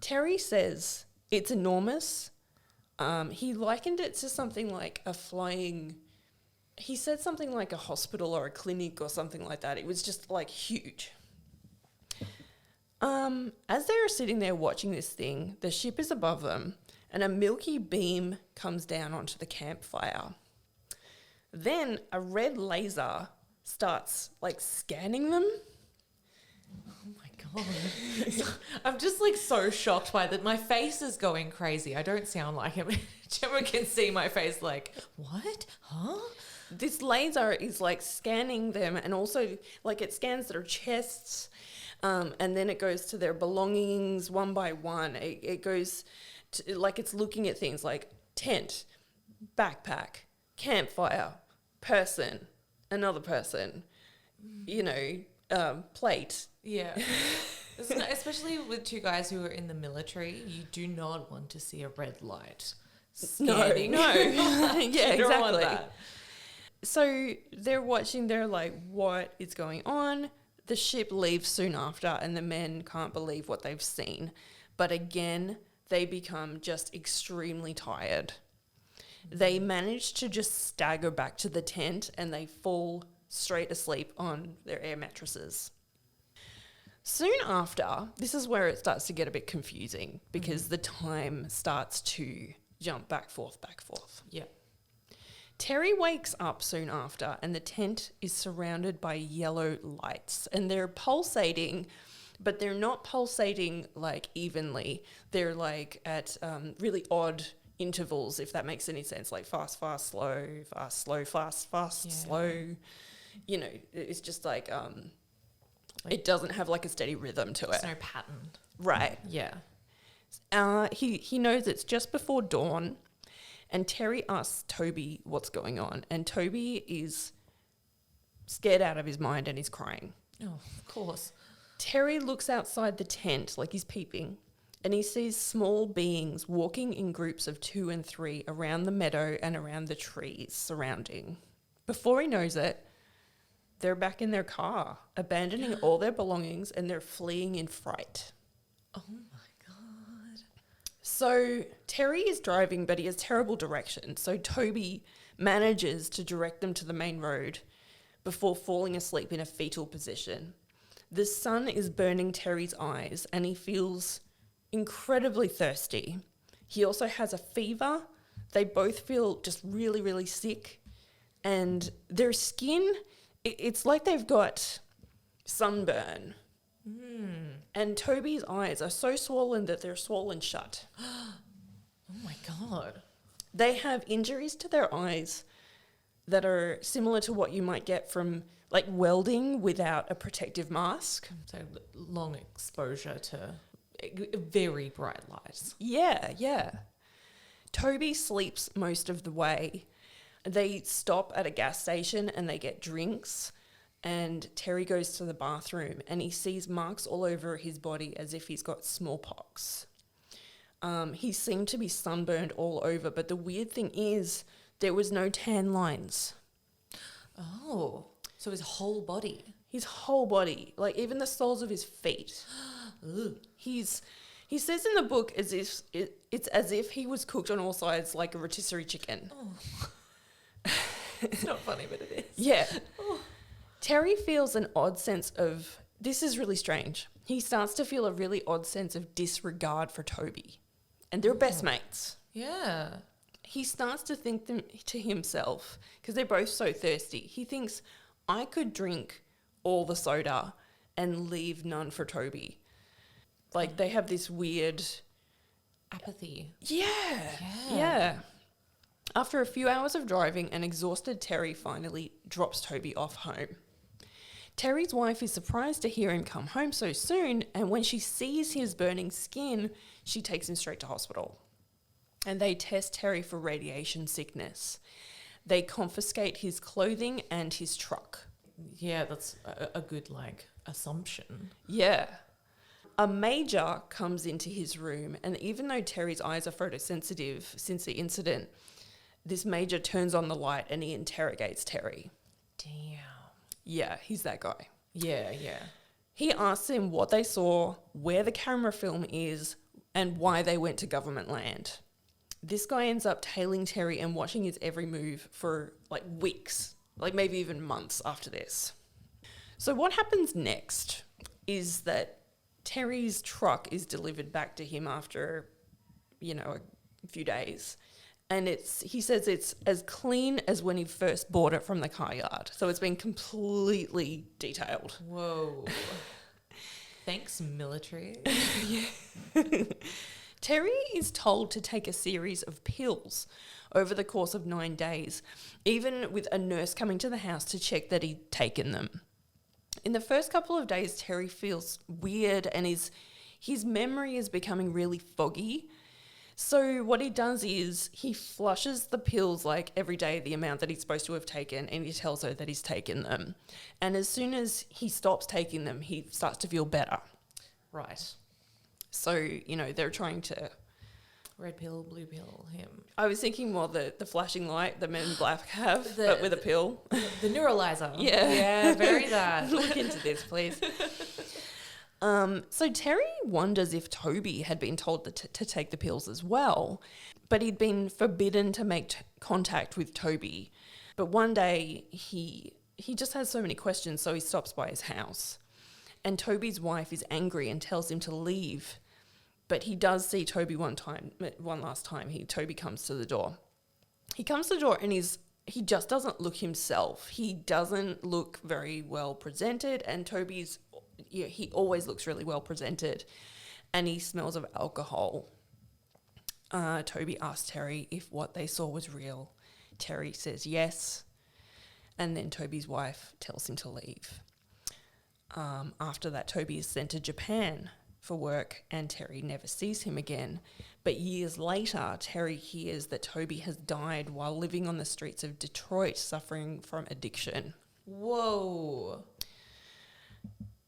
Terry says it's enormous. He likened it to something like a flying... He said something like a hospital or a clinic or something like that. It was just like huge. As they're sitting there watching this thing, the ship is above them and a milky beam comes down onto the campfire. Then a red laser starts like scanning them. Oh my God. I'm just like so shocked by that. My face is going crazy. I don't sound like him. Gemma can see my face like, what? Huh? This laser is like scanning them, and also like it scans their chests, and then it goes to their belongings one by one. It goes to, like, it's looking at things like tent, backpack, campfire, person, another person, plate. Yeah. Especially with two guys who are in the military, you do not want to see a red light scanning. No. Yeah, You don't want exactly. that. So they're watching, they're like, what is going on? The ship leaves soon after, and the men can't believe what they've seen. But again, they become just extremely tired. They manage to just stagger back to the tent, and they fall straight asleep on their air mattresses. Soon after, this is where it starts to get a bit confusing, because the time starts to jump back, forth. Yeah. Terry wakes up soon after, and the tent is surrounded by yellow lights, and they're pulsating, but they're not pulsating like evenly. They're like at really odd intervals, if that makes any sense, like fast, slow, fast, slow. It's just like it doesn't have like a steady rhythm to it. There's no pattern. Right. Yeah. He knows it's just before dawn, and Terry asks Toby what's going on, and Toby is scared out of his mind and he's crying. Oh, of course. Terry looks outside the tent like he's peeping, and he sees small beings walking in groups of 2 and 3 around the meadow and around the trees surrounding. Before he knows it, they're back in their car, abandoning all their belongings, and they're fleeing in fright. Oh my God. So Terry is driving, but he has terrible direction. So Toby manages to direct them to the main road before falling asleep in a fetal position. The sun is burning Terry's eyes, and he feels incredibly thirsty. He also has a fever. They both feel just really, really sick. And their skin, it's like they've got sunburn. And Toby's eyes are so swollen that they're swollen shut. Oh my God. They have injuries to their eyes that are similar to what you might get from like welding without a protective mask. So long exposure to very bright lights. Yeah. Toby sleeps most of the way. They stop at a gas station and they get drinks, and Terry goes to the bathroom and he sees marks all over his body as if he's got smallpox. He seemed to be sunburned all over, but the weird thing is there was no tan lines. Oh, so his whole body. His whole body, like even the soles of his feet. Ugh. He says in the book it's as if he was cooked on all sides like a rotisserie chicken. Oh. It's not funny, but it is. Yeah. Oh. Terry feels an odd sense of, this is really strange. He starts to feel a really odd sense of disregard for Toby. And they're best mates. Yeah. He starts to think to himself, because they're both so thirsty, he thinks, I could drink all the soda and leave none for Toby. Like they have this weird Apathy. Yeah. After a few hours of driving, an exhausted Terry finally drops Toby off home. Terry's wife is surprised to hear him come home so soon, and when she sees his burning skin, she takes him straight to hospital. And they test Terry for radiation sickness. They confiscate his clothing and his truck. Yeah, that's a good, assumption. Yeah. A major comes into his room, and even though Terry's eyes are photosensitive since the incident, this major turns on the light and he interrogates Terry. Damn. Yeah, he's that guy. Yeah. He asks him what they saw, where the camera film is, and why they went to government land. This guy ends up tailing Terry and watching his every move for weeks, maybe even months after this. So what happens next is that Terry's truck is delivered back to him after, a few days. And he says it's as clean as when he first bought it from the car yard. So it's been completely detailed. Whoa. Thanks, military. Terry is told to take a series of pills over the course of 9 days, even with a nurse coming to the house to check that he'd taken them. In the first couple of days, Terry feels weird and his memory is becoming really foggy. So what he does is he flushes the pills like every day, the amount that he's supposed to have taken, and he tells her that he's taken them. And as soon as he stops taking them, he starts to feel better. Right. So, they're trying to... Red pill, blue pill, him. I was thinking more the flashing light that Men in Black have, but with a pill. The neuralizer. Yeah. Yeah, very that. Look into this, please. So Terry wonders if Toby had been told to take the pills as well, but he'd been forbidden to make contact with Toby. But one day he just has so many questions, so he stops by his house. And Toby's wife is angry and tells him to leave. But he does see Toby one last time. Toby comes to the door. He comes to the door and he just doesn't look himself. He doesn't look very well presented, and he always looks really well presented, and he smells of alcohol. Toby asks Terry if what they saw was real. Terry says yes, and then Toby's wife tells him to leave. After that, Toby is sent to Japan for work, and Terry never sees him again. But years later, Terry hears that Toby has died while living on the streets of Detroit, suffering from addiction. Whoa.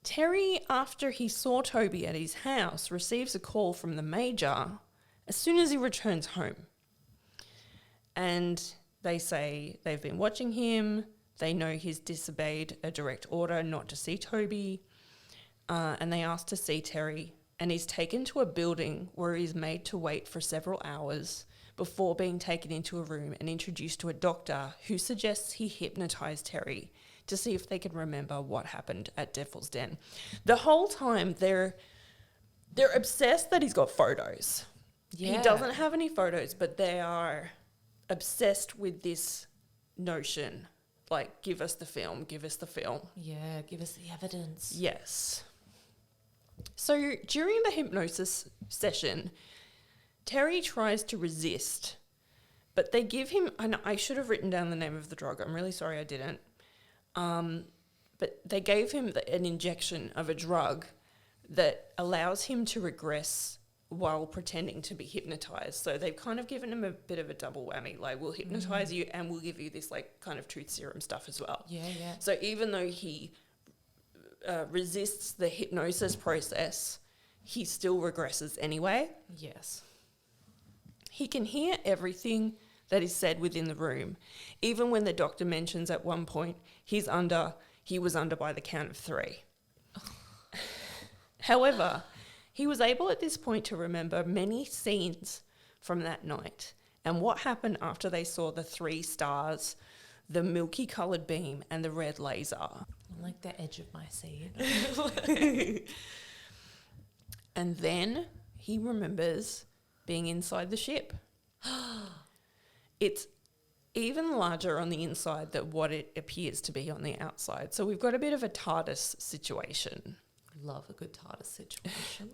Terry, after he saw Toby at his house, receives a call from the major as soon as he returns home. And they say they've been watching him, they know he's disobeyed a direct order not to see Toby, and they ask to see Terry, and he's taken to a building where he's made to wait for several hours before being taken into a room and introduced to a doctor who suggests he hypnotize Terry to see if they can remember what happened at Devil's Den. The whole time they're obsessed that he's got photos. Yeah. He doesn't have any photos, but they are obsessed with this notion, like, give us the film, give us the film. Yeah, give us the evidence. Yes. So during the hypnosis session, Terry tries to resist, but they give him, and I should have written down the name of the drug, I'm really sorry I didn't. But they gave him an injection of a drug that allows him to regress while pretending to be hypnotized. So they've kind of given him a bit of a double whammy. Like, we'll hypnotize you and we'll give you this like kind of truth serum stuff as well. Yeah, yeah. So even though he resists the hypnosis process, he still regresses anyway. Yes. He can hear everything that is said within the room, even when the doctor mentions at one point he was under by the count of 3. However, he was able at this point to remember many scenes from that night and what happened after they saw the 3 stars, the milky coloured beam, and the red laser. I like the edge of my seat. And then he remembers being inside the ship. It's even larger on the inside than what it appears to be on the outside. So we've got a bit of a TARDIS situation. Love a good TARDIS situation.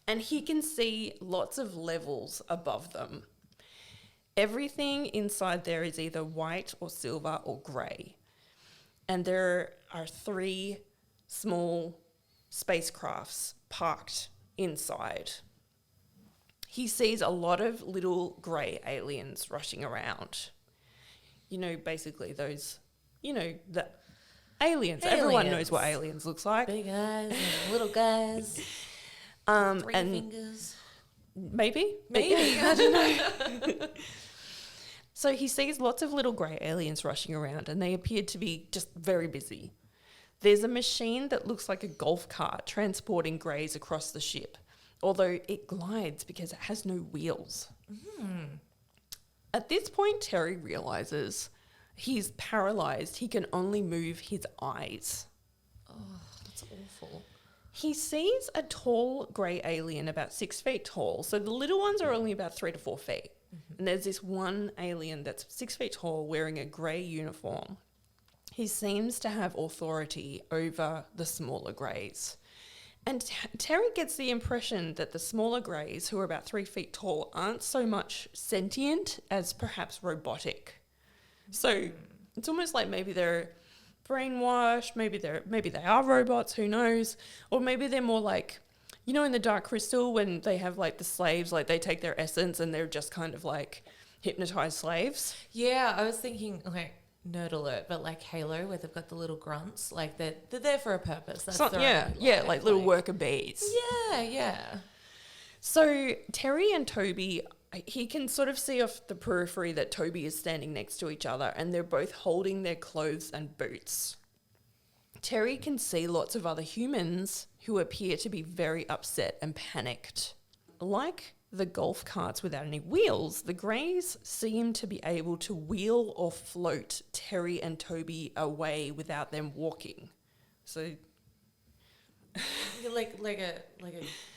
And he can see lots of levels above them. Everything inside there is either white or silver or grey. And there are 3 small spacecrafts parked inside. He sees a lot of little grey aliens rushing around. Basically those, the aliens. Everyone knows what aliens looks like. Big eyes and little guys. 3 fingers. Maybe. I don't know. So he sees lots of little grey aliens rushing around, and they appear to be just very busy. There's a machine that looks like a golf cart transporting greys across the ship, although it glides because it has no wheels. At this point, Terry realises he's paralysed. He can only move his eyes. Oh, that's awful. He sees a tall grey alien about 6 feet tall. So the little ones are only about 3 to 4 feet. And there's this one alien that's 6 feet tall wearing a grey uniform. He seems to have authority over the smaller greys. And Terry gets the impression that the smaller greys, who are about 3 feet tall, aren't so much sentient as perhaps robotic. So it's almost like maybe they're brainwashed, maybe they are robots, who knows? Or maybe they're more like, you know, in the Dark Crystal when they have like the slaves, like they take their essence and they're just kind of like hypnotized slaves. Yeah, I was thinking like nerd alert, but like Halo where they've got the little grunts, like they're there for a purpose. That's like little worker bees. Yeah. So Terry and Toby, he can sort of see off the periphery that Toby is standing next to each other and they're both holding their clothes and boots. Terry can see lots of other humans who appear to be very upset and panicked. Like the golf carts without any wheels, the Greys seem to be able to wheel or float Terry and Toby away without them walking. So like a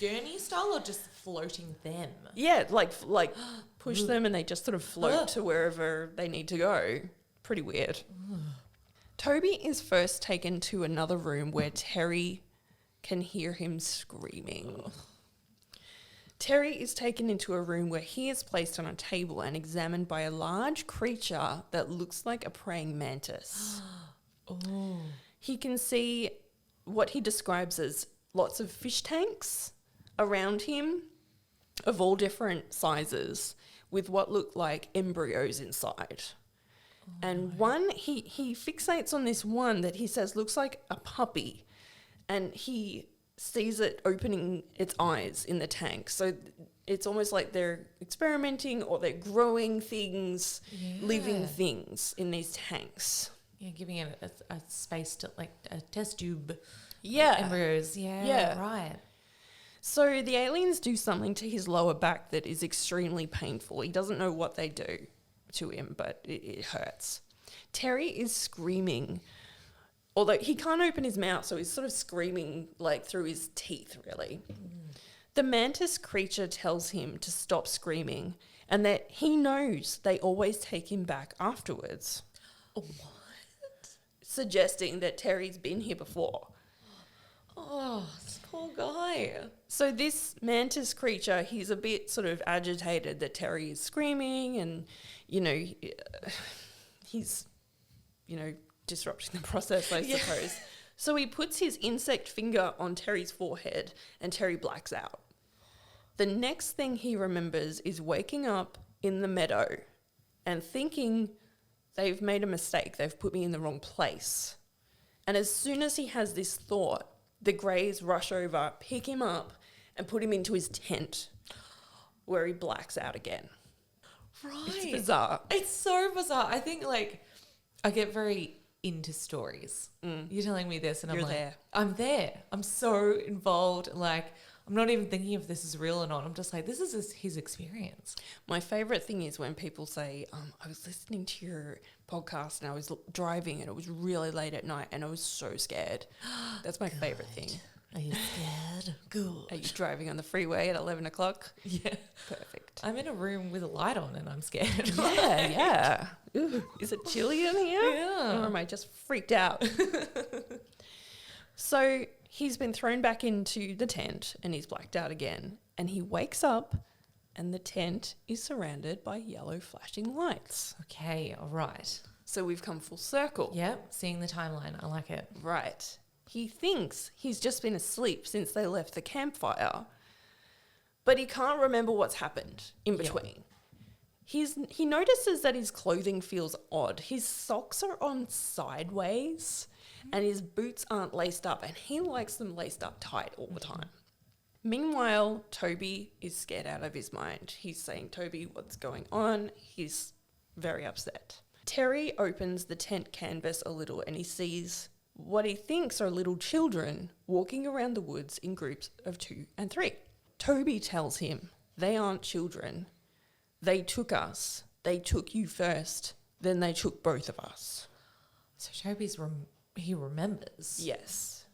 gurney style or just floating them? Yeah, like push them and they just sort of float to wherever they need to go. Pretty weird. Toby is first taken to another room where Terry can hear him screaming. Terry is taken into a room where he is placed on a table and examined by a large creature that looks like a praying mantis. He can see what he describes as lots of fish tanks around him of all different sizes with what look like embryos inside. And one, he fixates on this one that he says looks like a puppy, and he sees it opening its eyes in the tank. So it's almost like they're experimenting or they're growing things, living things in these tanks. Yeah, giving it a space to like a test tube. Yeah. Embryos. Yeah, right. So the aliens do something to his lower back that is extremely painful. He doesn't know what they do to him, but it hurts. Terry is screaming, although he can't open his mouth, so he's sort of screaming like through his teeth, really. The mantis creature tells him to stop screaming and that he knows they always take him back afterwards. What? Suggesting that Terry's been here before. Oh, this poor guy. So this mantis creature, he's a bit sort of agitated that Terry is screaming and, you know, he's, you know, disrupting the process, I suppose. So he puts his insect finger on Terry's forehead and Terry blacks out. The next thing he remembers is waking up in the meadow and thinking they've made a mistake. They've put me in the wrong place. And as soon as he has this thought, the Greys rush over, pick him up and put him into his tent where he blacks out again. Right. It's bizarre. It's so bizarre. I think like I get very into stories. You're telling me this and I'm You're like, there. I'm there. I'm so involved. Like I'm not even thinking if this is real or not. I'm just like, this is his experience. My favourite thing is when people say, I was listening to your podcast and I was driving and it was really late at night and I was so scared. That's my favourite thing. Are you scared? Good. Are you driving on the freeway at 11 o'clock? Yeah. Perfect. I'm in a room with a light on and I'm scared. Yeah. Ooh, is it chilly in here? Yeah. Or am I just freaked out? So he's been thrown back into the tent and he's blacked out again. And he wakes up and the tent is surrounded by yellow flashing lights. Okay, all right. So we've come full circle. Yep, seeing the timeline. I like it. Right. He thinks he's just been asleep since they left the campfire, but he can't remember what's happened in between. He notices that his clothing feels odd. His socks are on sideways and his boots aren't laced up, and he likes them laced up tight all the time. Meanwhile, Toby is scared out of his mind. He's saying, Toby, what's going on? He's very upset. Terry opens the tent canvas a little and he sees what he thinks are little children walking around the woods in groups of 2 and 3. Toby tells him they aren't children. They took us. They took you first. Then they took both of us. So Toby's he remembers. Yes.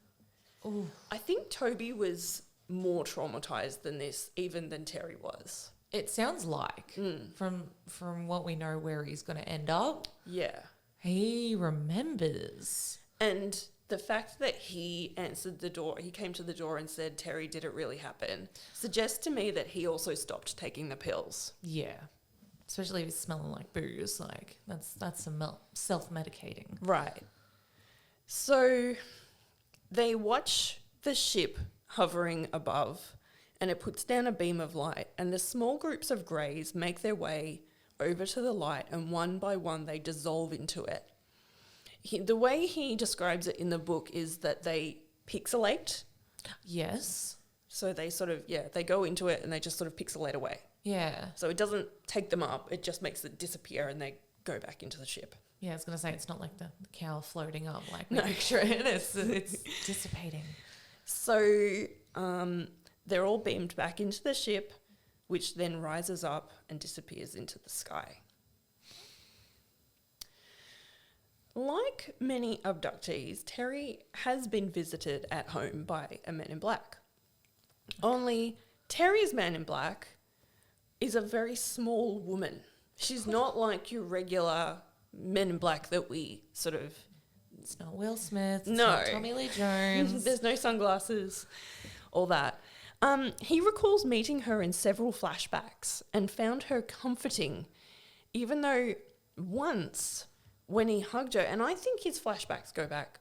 Ooh. I think Toby was more traumatized than this, even than Terry was. It sounds like from what we know where he's going to end up. Yeah. He remembers. And the fact that he answered the door, he came to the door and said, Terry, did it really happen? Suggests to me that he also stopped taking the pills. Yeah. Especially if he's smelling like booze. Like, that's some self-medicating. Right. So they watch the ship hovering above, and it puts down a beam of light, and the small groups of greys make their way over to the light, and one by one they dissolve into it. The way he describes it in the book is that they pixelate. Yes. So they sort of, they go into it and they just sort of pixelate away. Yeah. So it doesn't take them up, it just makes it disappear and they go back into the ship. Yeah, I was going to say, it's not like the cow floating up like we picture it. It's dissipating. So they're all beamed back into the ship, which then rises up and disappears into the sky. Like many abductees, Terry has been visited at home by a man in black. Only Terry's man in black is a very small woman. She's not like your regular men in black that we sort of... It's not Will Smith. It's no. not Tommy Lee Jones. There's no sunglasses, all that. He recalls meeting her in several flashbacks and found her comforting, even though once when he hugged her, and I think his flashbacks go back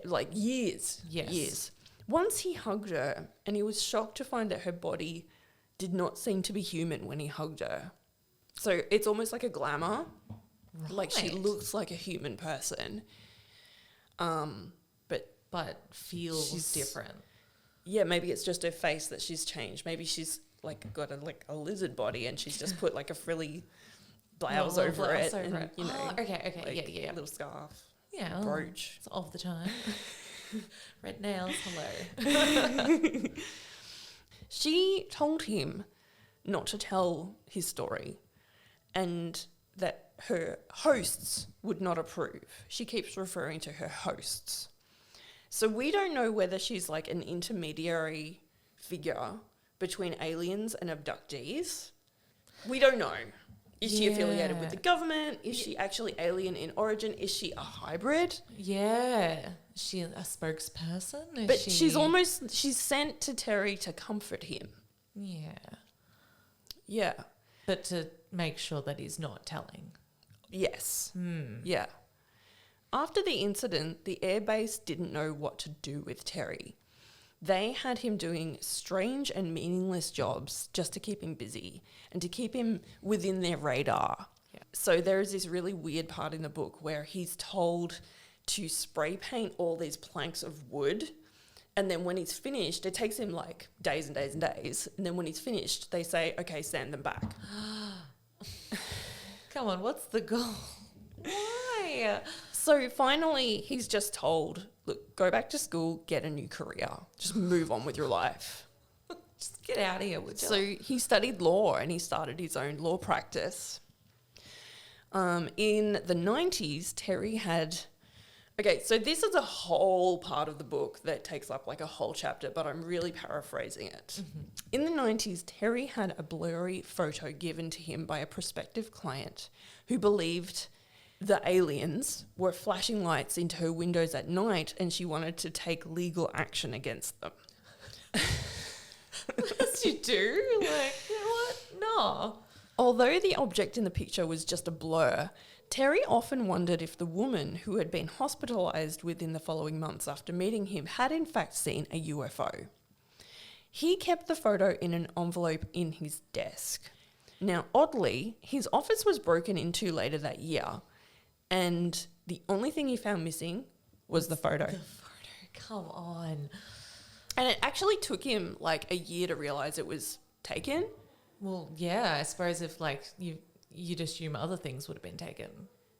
like years. Yes. Years. Once he hugged her and he was shocked to find that her body did not seem to be human when he hugged her. So it's almost like a glamour. Right. Like she looks like a human person. But feels different. Yeah, maybe it's just her face that she's changed. Maybe she's like got a lizard body and she's just put like a frilly blouse over it. You know, okay, like yeah. A little scarf. Yeah. Brooch. It's of the time. Red nails, hello. She told him not to tell his story and that her hosts would not approve. She keeps referring to her hosts. So we don't know whether she's like an intermediary figure between aliens and abductees. We don't know. Is she affiliated with the government? Is she actually alien in origin? Is she a hybrid? Yeah. Is she a spokesperson? But she's sent to Terry to comfort him. Yeah. Yeah. But to make sure that he's not telling. Yes. Yeah. After the incident, the airbase didn't know what to do with Terry. They had him doing strange and meaningless jobs just to keep him busy and to keep him within their radar. Yeah. So there is this really weird part in the book where he's told to spray paint all these planks of wood, and then when he's finished, it takes him like days and days and days, and then when he's finished, they say, okay, sand them back. Come on, what's the goal? Why? So finally, he's just told, look, go back to school, get a new career. Just move on with your life. Just get out of here, would you? So he studied law and he started his own law practice. In the 90s, Terry had... Okay, so this is a whole part of the book that takes up like a whole chapter, but I'm really paraphrasing it. Mm-hmm. In the 90s, Terry had a blurry photo given to him by a prospective client who believed the aliens were flashing lights into her windows at night and she wanted to take legal action against them. As you do? Like, you know what? No. Although the object in the picture was just a blur, Terry often wondered if the woman who had been hospitalised within the following months after meeting him had in fact seen a UFO. He kept the photo in an envelope in his desk. Now, oddly, his office was broken into later that year, and the only thing he found missing was the photo. The photo, come on. And it actually took him like a year to realise it was taken. Well, yeah, I suppose if like you'd assume other things would have been taken.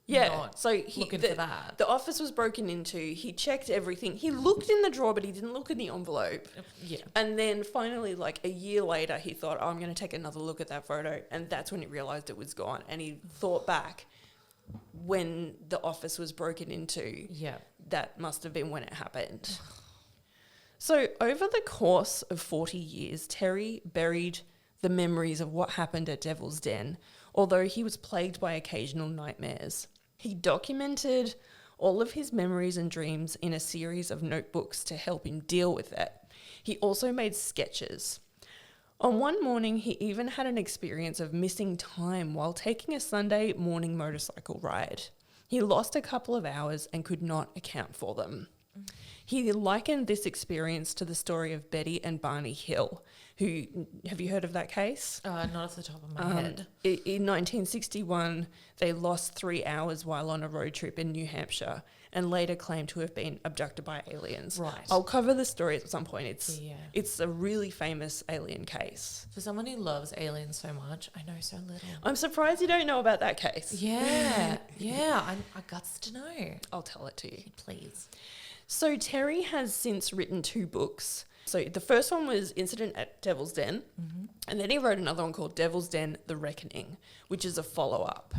Yeah, Not so looking for that. The office was broken into. He checked everything. He looked in the drawer, but he didn't look in the envelope. Yeah. And then finally, like a year later, he thought, oh, I'm going to take another look at that photo. And that's when he realised it was gone. And he thought back when the office was broken into. Yeah. That must have been when it happened. So over the course of 40 years, Terry buried the memories of what happened at Devil's Den, although he was plagued by occasional nightmares. He documented all of his memories and dreams in a series of notebooks to help him deal with it. He also made sketches. On one morning, he even had an experience of missing time while taking a Sunday morning motorcycle ride. He lost a couple of hours and could not account for them. He likened this experience to the story of Betty and Barney Hill, who, have you heard of that case? Not off the top of my head. In 1961, they lost 3 hours while on a road trip in New Hampshire and later claimed to have been abducted by aliens. Right. I'll cover the story at some point. Yeah. It's a really famous alien case. For someone who loves aliens so much, I know so little. I'm surprised you don't know about that case. Yeah, I guts to know. I'll tell it to you. Please. So Terry has since written 2 books. So the first one was Incident at Devil's Den, and then he wrote another one called Devil's Den, The Reckoning, which is a follow-up.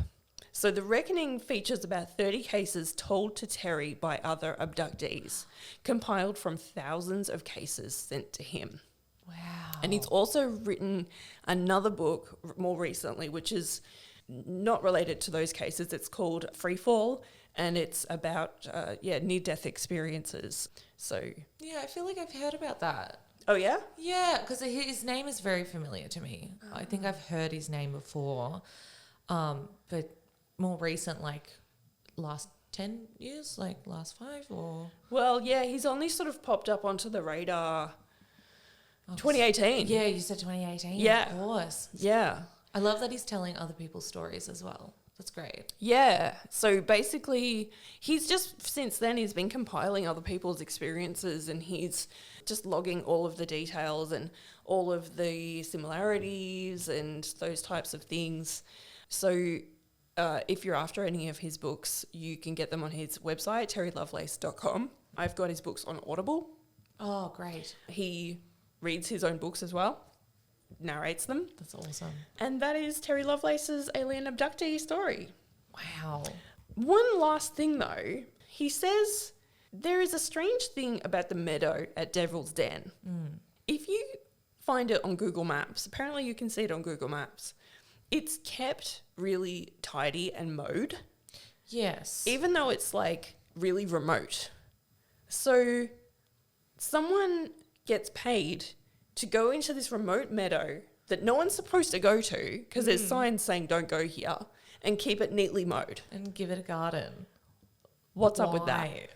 So The Reckoning features about 30 cases told to Terry by other abductees, compiled from thousands of cases sent to him. Wow. And he's also written another book more recently, which is not related to those cases. It's called Freefall, and it's about near-death experiences. So Yeah, I feel like I've heard about that. oh yeah, Yeah, because his name is very familiar to me. I think I've heard his name before, but more recent, like last 10 years, like last 5 or... well yeah, he's only sort of popped up onto the radar 2018. Yeah, you said 2018. Yeah. Of course. Yeah. I love that he's telling other people's stories as well. That's great. Yeah. So basically, he's just, since then, he's been compiling other people's experiences and he's just logging all of the details and all of the similarities and those types of things. So if you're after any of his books, you can get them on his website, terrylovelace.com. I've got his books on Audible. Oh, great. He reads his own books as well, narrates them. That's awesome. And that is Terry Lovelace's alien abductee story. Wow. One last thing though, he says there is a strange thing about the meadow at Devil's Den. If you find it on Google Maps, apparently you can see it on Google Maps, it's kept really tidy and mowed, Yes. even though it's like really remote. So someone gets paid to go into this remote meadow that no one's supposed to go to because there's signs saying don't go here, and keep it neatly mowed. And give it a garden. What's up with that? Why?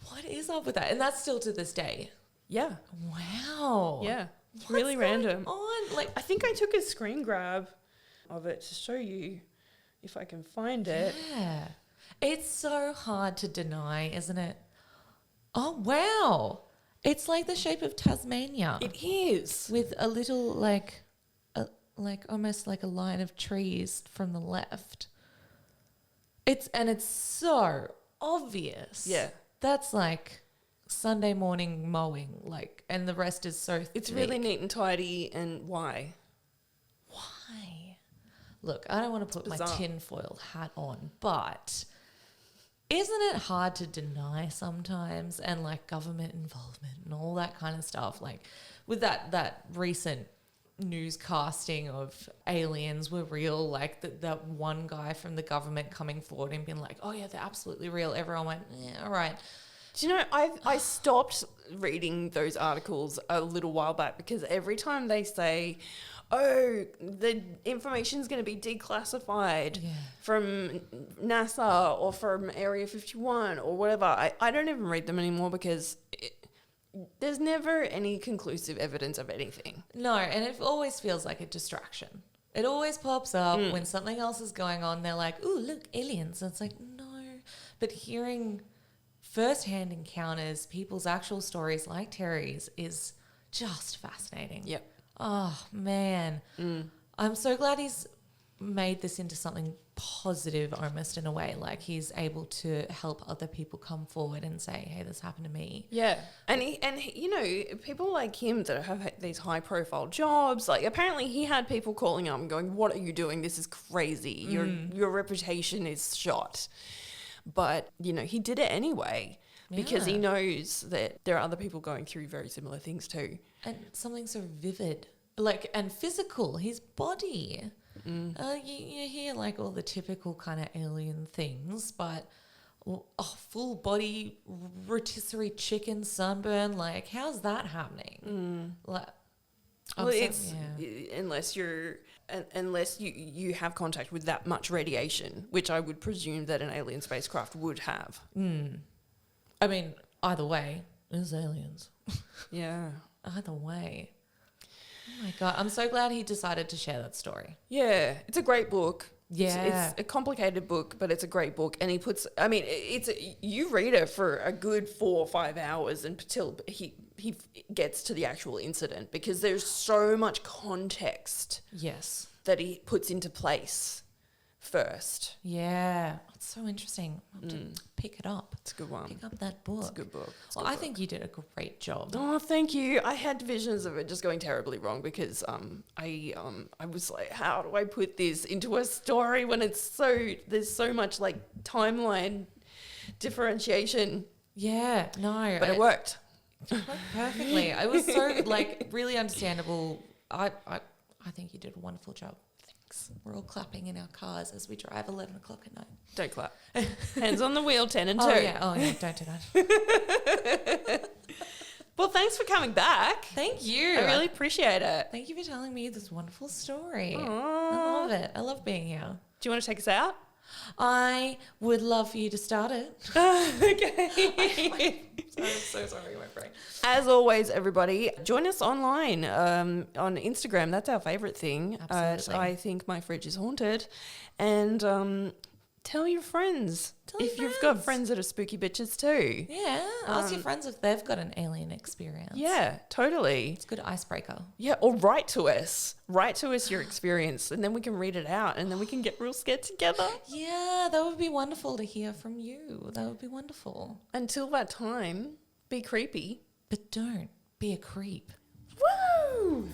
What is up with that? And that's still to this day. Yeah. Wow. Yeah. It's What's really going random. on? Like, I think I took a screen grab of it to show you if I can find it. yeah. It's so hard to deny, isn't it? Oh, wow. It's like the shape of Tasmania. It is. With a little, like almost like a line of trees from the left. It's so obvious. Yeah. That's like Sunday morning mowing, like, and the rest is so thick. It's really neat and tidy. And why? Why? Look, I don't want to put my Bizarre. tinfoil hat on, but isn't it hard to deny sometimes? And like government involvement and all that kind of stuff, like with that recent newscasting of aliens were real, like that one guy from the government coming forward and being like, oh yeah, they're absolutely real. Everyone went, yeah, all right. Do you know, I stopped reading those articles a little while back because every time they say, oh, the information's going to be declassified from NASA or from Area 51 or whatever, I don't even read them anymore because there's never any conclusive evidence of anything. No, and it always feels like a distraction. It always pops up when something else is going on. They're like, ooh, look, aliens. And it's like, no. But hearing first-hand encounters, people's actual stories like Terry's is just fascinating. Yep. Oh, man. I'm so glad he's made this into something positive almost in a way. Like he's able to help other people come forward and say, hey, this happened to me. Yeah. And he, you know, people like him that have these high-profile jobs, like apparently he had people calling up and going, what are you doing? This is crazy. Your reputation is shot. But, you know, he did it anyway because he Yeah. knows that there are other people going through very similar things too. And something so vivid, like, and physical, his body. You hear like all the typical kind of alien things, but full body rotisserie chicken sunburn, like, how's that happening? Like, Well, unless you have contact with that much radiation, which I would presume that an alien spacecraft would have. I mean, either way, there's aliens. Yeah. Either way. Oh my God. I'm so glad he decided to share that story. Yeah, it's a great book. Yeah. It's a complicated book, but it's a great book. And he puts, I mean, you read it for a good 4 or 5 hours until he gets to the actual incident, because there's so much context Yes. that he puts into place first. Yeah. It's so interesting. I'll have to pick it up. It's a good one. Pick up that book. It's a good book. Well, I think you did a great job. Oh, thank you. I had visions of it just going terribly wrong because I was like, how do I put this into a story when there's so much like timeline differentiation? Yeah. No. But it worked. It worked perfectly. I was so like really understandable. I think you did a wonderful job. Thanks. We're all clapping in our cars as we drive 11 o'clock at night. Don't clap. Hands on the wheel, 10 and 2. Oh yeah. Don't do that. Well, thanks for coming back. Thank you. I really appreciate it. Thank you for telling me this wonderful story. Aww. I love it. I love being here. Do you want to take us out? I would love for you to start it. Okay. I'm so sorry, my brain. As always, everybody, join us online on Instagram. That's our favourite thing. Absolutely. I think my fridge is haunted. And tell your friends. If you've got friends that are spooky bitches too. Yeah. Ask your friends if they've got an alien experience. Yeah, totally. It's a good icebreaker. Yeah, or write to us. Write to us your experience, and then we can read it out, and then we can get real scared together. Yeah, that would be wonderful to hear from you. That would be wonderful. Until that time, be creepy. But don't be a creep. Woo!